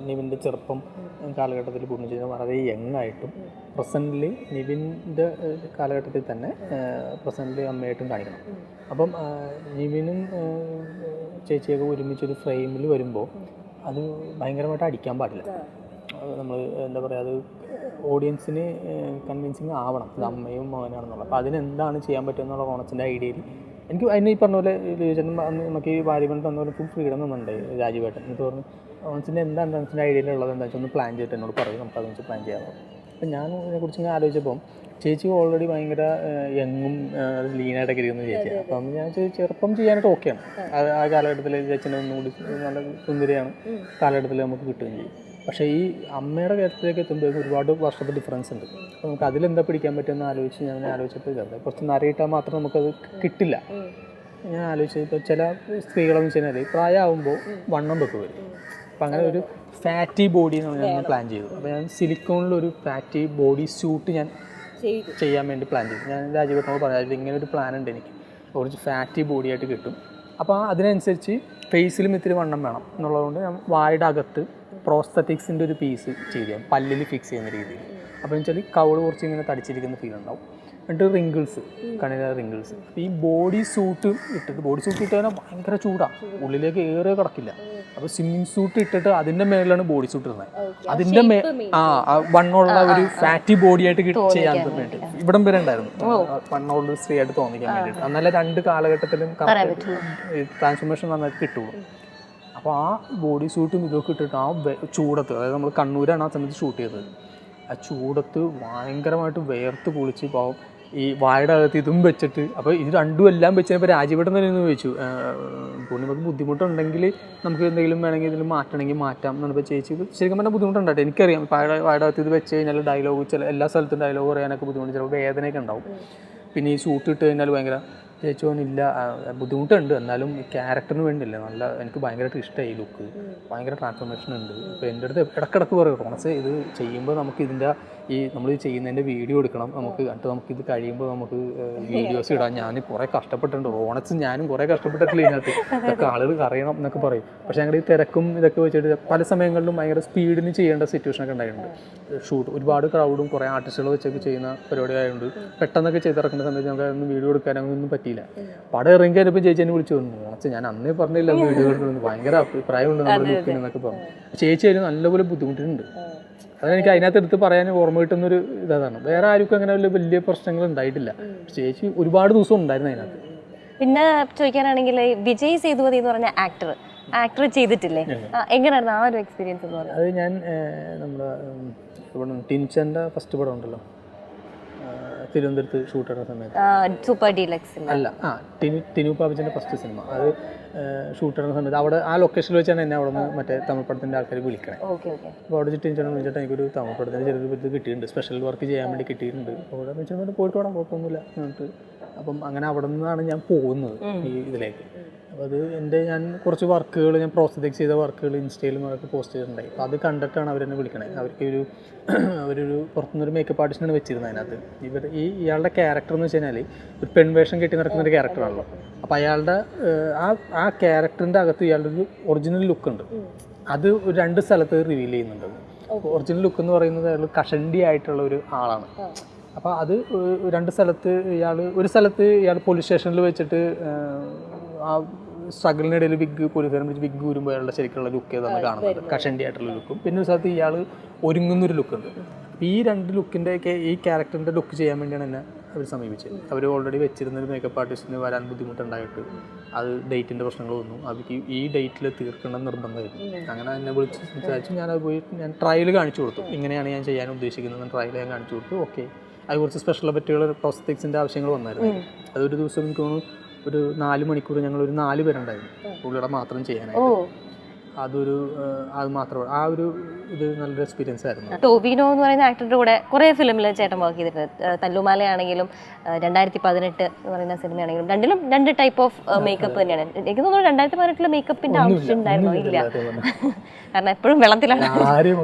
നിവിൻ്റെ ചെറുപ്പം കാലഘട്ടത്തിൽ പൂർണിമ ചേച്ചി വളരെ യങ്ങായിട്ടും പ്രസൻ്റിൽ നിവിൻ്റെ കാലഘട്ടത്തിൽ തന്നെ പ്രസൻ്റിൽ അമ്മയായിട്ടും കാണിക്കണം. അപ്പം നിവിനും ചേച്ചിയൊക്കെ ഒരുമിച്ചൊരു ഫ്രെയിമിൽ വരുമ്പോൾ അത് ഭയങ്കരമായിട്ട് അടിക്കാൻ പാടില്ല. നമ്മൾ എന്താ പറയുക, അത് ഓഡിയൻസിന് കൺവിൻസിങ് ആവണം ഇത് അമ്മയും മകനാണെന്നുള്ളത്. അപ്പോൾ അതിനെന്താണ് ചെയ്യാൻ പറ്റുക എന്നുള്ള ഓണത്തിൻ്റെ ഐഡിയയിൽ എനിക്ക് അതിന് ഈ പറഞ്ഞ പോലെ നമുക്ക് ഈ വാരിബൻ തന്ന പോലെ ഫുൾ ഫ്രീഡം തന്നുണ്ടായി രാജീവേട്ടൻ. എനിക്ക് പറഞ്ഞു ഓണത്തിൻ്റെ എന്താണ് ഡാൻസിൻ്റെ ഐഡിയയിലുള്ളത് എന്താ വെച്ചാൽ ഒന്ന് പ്ലാൻ ചെയ്തിട്ട് എന്നോട് പറയും, നമുക്ക് അതെന്ന് വെച്ചാൽ പ്ലാൻ ചെയ്യാമോ. അപ്പം ഞാൻ ഇതിനെക്കുറിച്ച് ഇങ്ങനെ ആലോചിച്ചപ്പം ചേച്ചി ഓൾറെഡി ഭയങ്കര യങ്ങും ലീനായിട്ടൊക്കെ ഇരിക്കുന്ന ചേച്ചിയാണ്. അപ്പം ഞാൻ ചെറുപ്പം ചെയ്യാനായിട്ട് ഓക്കെയാണ്. ആ കാലഘട്ടത്തിൽ ചേച്ചിനെ ഒന്നുകൂടി നല്ല സുന്ദരിയാണ്, കാലഘട്ടത്തിൽ നമുക്ക് കിട്ടുകയും ചെയ്യും. പക്ഷേ ഈ അമ്മയുടെ കാര്യത്തിലേക്ക് എത്തുമ്പോഴേക്കും ഒരുപാട് വർഷത്തെ ഡിഫറൻസ് ഉണ്ട്. അപ്പോൾ നമുക്ക് അതിലെന്താ പിടിക്കാൻ പറ്റുമെന്ന് ഞാൻ ആലോചിച്ചപ്പോൾ ചെറുതായി കുറച്ച് നരയിട്ടാൽ മാത്രം നമുക്കത് കിട്ടില്ല. ഞാൻ ആലോചിച്ചപ്പോൾ ചില സ്ത്രീകളെന്ന് വെച്ച് കഴിഞ്ഞാൽ പ്രായമാകുമ്പോൾ വണ്ണം വെക്ക് വരും. അപ്പം അങ്ങനെ ഒരു ഫാറ്റി ബോഡി ഞാൻ പ്ലാൻ ചെയ്തു. അപ്പോൾ ഞാൻ സിലിക്കോണിലൊരു ഫാറ്റി ബോഡി സ്യൂട്ട് ഞാൻ ചെയ്യാൻ വേണ്ടി പ്ലാൻ ചെയ്തു. ഞാൻ രാജീവേട്ടനോട് പറഞ്ഞു ഇങ്ങനെ ഒരു പ്ലാൻ ഉണ്ട്, എനിക്ക് കുറച്ച് ഫാറ്റി ബോഡിയായിട്ട് കിട്ടും. അപ്പോൾ അതിനനുസരിച്ച് ഫേസിലും ഇത്തിരി വണ്ണം വേണം എന്നുള്ളതുകൊണ്ട് ഞാൻ വായുടെ അകത്ത് പ്രോസ്തറ്റിക്സിൻ്റെ ഒരു പീസ് ചെയ്ത് പല്ലിൽ ഫിക്സ് ചെയ്യുന്ന രീതിയിൽ. അപ്പോൾ എന്ന് വെച്ചാൽ കവള് കുറച്ച് ഇങ്ങനെ തടിച്ചിരിക്കുന്ന ഫീൽ ഉണ്ടാവും. എന്നിട്ട് റിങ്കിൾസ്, കണ്ണിലെ റിങ്കിൾസ്. അപ്പോൾ ഈ ബോഡി സൂട്ട് ഇട്ടാൽ ഭയങ്കര ചൂടാണ്, ഉള്ളിലേക്ക് ഏറെ കിടക്കില്ല. അപ്പോൾ സ്വിമ്മിങ് സൂട്ട് ഇട്ടിട്ട് അതിൻ്റെ മേളിലാണ് ബോഡി സൂട്ട് ഇടുന്നത്. അതിൻ്റെ വണ്ണമുള്ള ഒരു ഫാറ്റി ബോഡി ആയിട്ട് ചെയ്യാൻ വേണ്ടി ഇവിടം വരെ ഉണ്ടായിരുന്നു, വണ്ണമുള്ള സ്ത്രീ ആയിട്ട് തോന്നിക്കാൻ വേണ്ടിയിട്ട്. എന്നാലേ 2 കാലഘട്ടത്തിലും ട്രാൻസ്ഫോർമേഷൻ നന്നായിട്ട് കിട്ടുള്ളൂ. അപ്പോൾ ആ ബോഡി സൂട്ടും ഇതൊക്കെ ഇട്ടിട്ട് ആ ചൂടത്ത്, അതായത് നമ്മൾ കണ്ണൂരാണ് ആ സമയത്ത് ഷൂട്ട് ചെയ്തത്, ആ ചൂടത്ത് ഭയങ്കരമായിട്ട് വേർത്ത് കുളിച്ച് പാവം ഈ വായുടെ അകത്ത് ഇതും വെച്ചിട്ട്. അപ്പോൾ ഇത് രണ്ടും എല്ലാം വെച്ചപ്പോൾ രാജീവേട്ടൻ തന്നെ ഒന്ന് ചോദിച്ചു, പൂർണ്ണിമക്ക് ബുദ്ധിമുട്ടുണ്ടെങ്കിൽ നമുക്ക് എന്തെങ്കിലും വേണമെങ്കിൽ ഇതിൽ മാറ്റണമെങ്കിൽ മാറ്റാം എന്ന് പറഞ്ഞപ്പോൾ ചേച്ചി ശരിക്കും പറഞ്ഞാൽ ബുദ്ധിമുട്ടുണ്ടായിട്ട് എനിക്കറിയാം. വായുടെ അകത്ത് ഇത് വെച്ച് കഴിഞ്ഞാൽ ഡയലോഗ് എല്ലാ സ്ഥലത്തും ഡയലോഗ് പറയാനൊക്കെ ബുദ്ധിമുട്ട്, ചിലപ്പോൾ വേദനയൊക്കെ ഉണ്ടാവും. പിന്നെ ഈ സൂട്ട് ഇട്ട് കഴിഞ്ഞാൽ ഭയങ്കര ചേച്ചോന്നില്ല, ബുദ്ധിമുട്ടുണ്ട്, എന്നാലും ഈ ക്യാരക്ടറിന് വേണ്ടിയില്ല, നല്ല എനിക്ക് ഭയങ്കരമായിട്ട് ഇഷ്ടമായി ലുക്ക്, ഭയങ്കര ട്രാൻസ്ഫോർമേഷൻ ഉണ്ട്. അപ്പോൾ എൻ്റെ അടുത്ത് ഇടക്കിടക്ക് പറയും, റോണസ് ഇത് ചെയ്യുമ്പോൾ നമുക്ക് ഇതിൻ്റെ ഈ നമ്മൾ ചെയ്യുന്നതിൻ്റെ വീഡിയോ എടുക്കണം, നമുക്കിത് കഴിയുമ്പോൾ നമുക്ക് വീഡിയോസ് ഇടാം. ഞാൻ കുറേ കഷ്ടപ്പെട്ടിട്ടുണ്ട്, റോണസ് ഞാനും കുറേ കഷ്ടപ്പെട്ടിട്ടില്ല ഇതിനകത്ത്, ഇതൊക്കെ ആളുകൾ അറിയണം എന്നൊക്കെ പറയും. പക്ഷേ ഞങ്ങളുടെ ഈ തിരക്കും ഇതൊക്കെ വെച്ചിട്ട് പല സമയങ്ങളിലും ഭയങ്കര സ്പീഡിന് ചെയ്യേണ്ട സിറ്റുവേഷനൊക്കെ ഉണ്ടായിട്ടുണ്ട്. ഷൂട്ട് ഒരുപാട് ക്രൗഡും കുറേ ആർട്ടിസ്റ്റുകൾ വെച്ചൊക്കെ ചെയ്യുന്ന പരിപാടി ആയതുകൊണ്ട് പെട്ടെന്നൊക്കെ ചെയ്തിറക്കുന്ന സമയത്ത് നമുക്ക് അതൊന്നും വീഡിയോ എടുക്കാനൊന്നും പറ്റിയില്ല. പടം ഇറങ്ങി കഴിഞ്ഞപ്പോൾ ചേച്ചി എന്നെ വിളിച്ചു വന്നു, റോണസ് ഞാൻ അന്നേ പറഞ്ഞില്ല വീഡിയോ എടുക്കുന്നത്, ഭയങ്കര അഭിപ്രായമുണ്ട് നമ്മുടെ ലുക്കിന് എന്നൊക്കെ പറഞ്ഞു. ചേച്ചി അതിന് നല്ലപോലെ ബുദ്ധിമുട്ടുണ്ട്. അതെനിക്ക് അതിനകത്ത് എടുത്ത് പറയാൻ ഓർമ്മ കിട്ടുന്നൊരു ഇതാണ്. വേറെ ആർക്കും അങ്ങനെ വലിയ പ്രശ്നങ്ങൾ ഉണ്ടായിട്ടില്ല. ചേച്ചി ഒരുപാട് ദിവസം ഉണ്ടായിരുന്നു അതിനകത്ത്. പിന്നെ ചോദിക്കാനാണെങ്കിൽ വിജയ് സേതുപതി എന്ന് പറഞ്ഞ ആക്ടർ ചെയ്തിട്ടില്ലേ, എങ്ങനെയായിരുന്നു ആ ഒരു എക്സ്പീരിയൻസ് എന്ന് പറഞ്ഞാൽ? അത് ഞാൻ നമ്മുടെ ഇവിടെ ടിൻചൻ്റെ ഫസ്റ്റ് പടം ഉണ്ടല്ലോ തിരുവനന്തപുരത്ത് ഷൂട്ട് ചെയ്യുന്ന സമയത്ത്, സൂപ്പർ ഡീലക്സ് അല്ല ടിനു പാപ്പച്ചൻ്റെ ഫസ്റ്റ് സിനിമ, അത് ഷൂട്ട് ചെയ്യുന്ന സമയത്ത് അവിടെ ആ ലൊക്കേഷനിൽ വെച്ചാണ് എന്നെ അവിടെ നിന്ന് മറ്റേ തമിഴ് പടത്തിൻ്റെ ആൾക്കാർ വിളിക്കണേ. അപ്പോൾ അവിടെ ടിൻചേട്ടൻ വിളിച്ചിട്ട് എനിക്കൊരു തമിഴ് പടത്തിൻ്റെ ചെറിയൊരു ഇത് കിട്ടിയിട്ടുണ്ട്, സ്പെഷ്യൽ വർക്ക് ചെയ്യാൻ വേണ്ടി കിട്ടിയിട്ടുണ്ട്. അവിടെ വെച്ചാൽ പോയിട്ട് വേണം, കുഴപ്പമൊന്നുമില്ല എന്നിട്ട്. അപ്പം അങ്ങനെ അവിടെ നിന്നാണ് ഞാൻ പോകുന്നത് ഈ ഇതിലേക്ക്. അപ്പോൾ അത് ഞാൻ കുറച്ച് വർക്കുകൾ, ഞാൻ പ്രോസത്തിക്സ് ചെയ്ത വർക്കുകൾ ഇൻസ്റ്റയിലും അതൊക്കെ പോസ്റ്റ് ചെയ്തിട്ടുണ്ടായി. അപ്പോൾ അത് കണ്ടിട്ടാണ് അവരെന്നെ വിളിക്കണേ. അവരൊരു പുറത്തുനിന്നൊരു മേക്കപ്പ് ആർട്ടിസ്റ്റിനാണ് വെച്ചിരുന്നത് അതിനകത്ത്. ഇയാളുടെ ക്യാരക്ടർ എന്ന് വെച്ച് കഴിഞ്ഞാൽ ഒരു പെൺവേഷം കെട്ടി നടക്കുന്നൊരു ക്യാരക്ടറാണല്ലോ. അപ്പോൾ അയാളുടെ ആ ക്യാരക്ടറിൻ്റെ അകത്ത് ഇയാളുടെ ഒരു ഒറിജിനൽ ലുക്കുണ്ട്, അത് 2 സ്ഥലത്ത് റിവീൽ ചെയ്യുന്നുണ്ട്. ഒറിജിനൽ ലുക്ക് എന്ന് പറയുന്നത് അയാൾ കഷണ്ടി ആയിട്ടുള്ള ഒരു ആളാണ്. അപ്പോൾ അത് 2 സ്ഥലത്ത് ഒരു സ്ഥലത്ത് ഇയാൾ പോലീസ് സ്റ്റേഷനിൽ വെച്ചിട്ട് ആ സ്ട്രഗിളിനിടയിൽ പോലീസുകാരൻ വിളിച്ച് വിഗ് ഊരുമ്പോൾ അയാളുടെ ശരിക്കുള്ള ലുക്ക് ഏതാണ് കാണുന്നത്, കഷണ്ടി ആയിട്ടുള്ള ലുക്കും. പിന്നെ ഒരു സ്ഥലത്ത് ഇയാൾ ഒരുങ്ങുന്നൊരു ലുക്കുണ്ട്. ഈ 2 ലുക്കിൻ്റെയൊക്കെ ഈ ക്യാരക്ടറിൻ്റെ ലുക്ക് ചെയ്യാൻ വേണ്ടിയാണ് എന്നെ അവർ സമീപിച്ചത്. അവർ ഓൾറെഡി വെച്ചിരുന്നൊരു മേക്കപ്പ് ആർട്ടിസ്റ്റിന് വരാൻ ബുദ്ധിമുട്ടുണ്ടായിട്ട് അത് ഡേറ്റിൻ്റെ പ്രശ്നങ്ങൾ വന്നു, അവർക്ക് ഈ ഡേറ്റിൽ തീർക്കണം നിർബന്ധമായിരുന്നു. അങ്ങനെ എന്നെ വിളിച്ച് സംസാരിച്ചു. ഞാനത് പോയി ട്രയൽ കാണിച്ചു കൊടുത്തു, ഇങ്ങനെയാണ് ഞാൻ ചെയ്യാൻ ഉദ്ദേശിക്കുന്നത് ട്രയൽ ഞാൻ കാണിച്ചു കൊടുത്തു. ഓക്കെ, അത് കുറച്ച് സ്പെഷ്യൽ എഫക്റ്റുകൾ പ്രോസ്തെറ്റിക്സിൻ്റെ ആവശ്യങ്ങൾ വന്നായിരുന്നു. അതൊരു ദിവസം എനിക്ക് തോന്നുന്നു ഒരു 4 മണിക്കൂർ ഞങ്ങളൊരു 4 പേരുണ്ടായിരുന്നു പുള്ളിയുടെ മാത്രം ചെയ്യാനായിട്ട്. അത് മാത്രം ആ ഒരു ഇത് നല്ലൊരു എക്സ്പീരിയൻസ് ആയിരുന്നു. ടോവിനോ എന്ന് പറയുന്ന ആക്ടറുടെ കൂടെ കുറേ ഫിലിമിൽ ചേട്ടൻ വർക്ക് ചെയ്തിട്ടുണ്ട്. തല്ലുമാലയാണെങ്കിലും 2018 എന്ന് പറയുന്ന സിനിമയാണെങ്കിലും രണ്ടിലും 2 ടൈപ്പ് ഓഫ് മേക്കപ്പ് തന്നെയാണ്. എനിക്ക് തോന്നുന്നു 2018 മേക്കപ്പിന്റെ ആവശ്യം ഉണ്ടായിരുന്നോ? ഇല്ല, കാരണം എപ്പോഴും വെള്ളത്തിലാണ്. ആരും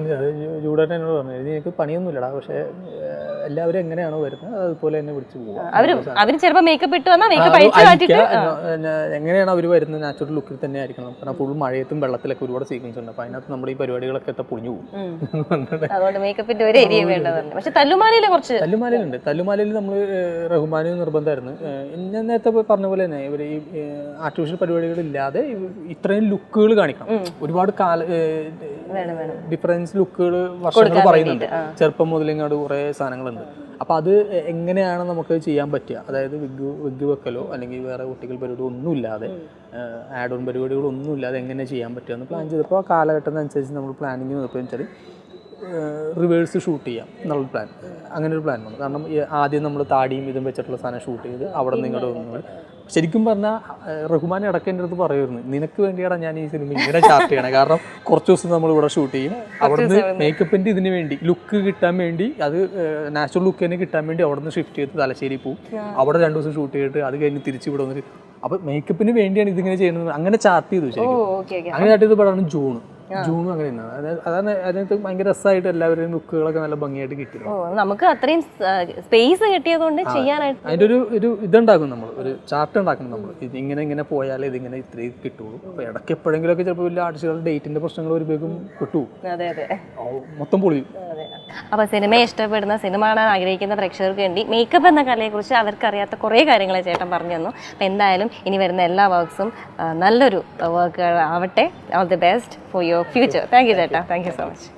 ചൂടായിട്ട് എന്നോട് പറഞ്ഞു, എനിക്ക് പണിയൊന്നുമില്ലടാ, പക്ഷേ എല്ലാവരും എങ്ങനെയാണോ വരുന്നത് അതുപോലെ തന്നെ വിളിച്ചു പോകും. അവര് ചിലപ്പോൾ മേക്കപ്പ് ഇട്ട് വന്നാൽ മേക്കപ്പ് അയച്ചു മാറ്റിട്ട് എങ്ങനെയാണ് അവർ വരുന്നത് നാച്ചുറൽ ലുക്കിൽ തന്നെ ആയിരിക്കണം. കാരണം ഫുൾ മഴയത്തും വെള്ളത്തിലൊക്കെ ഒരുപാട് സീക്വൻസ് ഉണ്ട്. അപ്പോൾ അതിനകത്ത് നമ്മുടെ ഈ പരിപാടികളൊക്കെ പൊളിഞ്ഞു പോകും. അതുകൊണ്ട് മേക്കപ്പിന്റെ ഒരു ഏരിയ വേണ്ടതുണ്ട്. പക്ഷെ തല്ലുമാലയിലുണ്ട്. തല്ലുമാലയിൽ നമ്മൾ റഹ്മാന് നിർബന്ധമായിരുന്നു. ഞാൻ നേരത്തെ പറഞ്ഞ പോലെ തന്നെ ഇവർ ഈ ആർട്ടിഫിഷ്യൽ പരിപാടികളില്ലാതെ ഇത്രയും ലുക്കുകൾ കാണിക്കണം. ഒരുപാട് ഡിഫറൻസ് ലുക്കുകൾ വർഷങ്ങൾ പറയുന്നുണ്ട്. ചെറുപ്പം മുതൽ ഇങ്ങോട്ട് കുറേ സാധനങ്ങളുണ്ട്. അപ്പോൾ അത് എങ്ങനെയാണ് നമുക്ക് ചെയ്യാൻ പറ്റുക? അതായത് വിഗ് വെക്കലോ അല്ലെങ്കിൽ വേറെ കുട്ടികൾ പരിപാടി ഒന്നുമില്ലാതെ, ആഡ് ഓൺ പരിപാടികളൊന്നുമില്ലാതെ എങ്ങനെ ചെയ്യാൻ പറ്റുക എന്ന് പ്ലാൻ ചെയ്തപ്പോൾ ആ കാലഘട്ടത്തിനനുസരിച്ച് നമ്മൾ പ്ലാനിങ് നോക്കുകയെന്ന് വെച്ചാൽ റിവേഴ്സ് ഷൂട്ട് ചെയ്യാം എന്നുള്ള പ്ലാൻ. അങ്ങനെ ഒരു പ്ലാൻ വന്നു. കാരണം ആദ്യം നമ്മൾ താടിയും ഇതും വെച്ചിട്ടുള്ള സാധനം ഷൂട്ട് ചെയ്ത് അവിടെ നിന്ന് ഇങ്ങോട്ട് വന്നു. ശരിക്കും പറഞ്ഞാൽ റഹ്മാൻ ഇടയ്ക്ക് എൻ്റെ അടുത്ത് പറയുമായിരുന്നു, നിനക്ക് വേണ്ടിയാണ് ഞാൻ ഈ സിനിമ ഇങ്ങനെ ചാർട്ട് ചെയ്യണേ. കാരണം കുറച്ച് ദിവസം നമ്മൾ ഇവിടെ ഷൂട്ട് ചെയ്യും, അവിടുന്ന് മേക്കപ്പിൻ്റെ ഇതിന് വേണ്ടി ലുക്ക് കിട്ടാൻ വേണ്ടി, അത് നാച്ചുറൽ ലുക്ക് തന്നെ കിട്ടാൻ വേണ്ടി അവിടെ നിന്ന് ഷിഫ്റ്റ് ചെയ്ത് തലശ്ശേരി പോവും, അവിടെ 2 ദിവസം ഷൂട്ട് ചെയ്തിട്ട് അത് കഴിഞ്ഞ് തിരിച്ച് ഇവിടെ വന്നിട്ട്, അപ്പോൾ മേക്കപ്പിന് വേണ്ടിയാണ് ഇതിങ്ങനെ ചെയ്യുന്നത്. അങ്ങനെ ചാർട്ട് ചെയ്തു. ശരിക്കും അങ്ങനെ ചാർട്ട് ചെയ്ത പടമാണ് ജൂണും അങ്ങനെ തന്നെയാണ്. അതാണ് അതിനകത്ത് ഭയങ്കര രസമായിട്ട് എല്ലാവരുടെയും ലുക്കുകളൊക്കെ നല്ല ഭംഗിയായിട്ട് കിട്ടി. നമുക്ക് അത്രയും സ്പേസ് കിട്ടിയതുകൊണ്ട് ചെയ്യാനായിട്ട് അതിൻ്റെ ഒരു ഇതുണ്ടാക്കും, നമ്മൾ ഒരു ചാർട്ട് ഉണ്ടാക്കണം. നമ്മൾ ഇങ്ങനെ പോയാലേ ഇതിങ്ങനെ ഇത്രയും കിട്ടുള്ളൂ. അപ്പോൾ ഇടയ്ക്ക് എപ്പോഴെങ്കിലുമൊക്കെ ചിലപ്പോൾ വലിയ ആർട്ടിസ്റ്റുകളുടെ ഡേറ്റിന്റെ പ്രശ്നങ്ങൾ വരുമ്പോഴേക്കും കിട്ടും, മൊത്തം പൊളിയും. അപ്പോൾ സിനിമയെ ഇഷ്ടപ്പെടുന്ന സിനിമ കാണാൻ ആഗ്രഹിക്കുന്ന പ്രേക്ഷകർക്ക് വേണ്ടി മേക്കപ്പ് എന്ന കലയെക്കുറിച്ച് അവർക്കറിയാത്ത കുറേ കാര്യങ്ങൾ ചേട്ടൻ പറഞ്ഞു തന്നു. അപ്പോൾ എന്തായാലും ഇനി വരുന്ന എല്ലാ വർക്ക്സും നല്ലൊരു വർക്ക് ആവട്ടെ. All the best for your future. Thank you ചേട്ടാ. Thank you so much.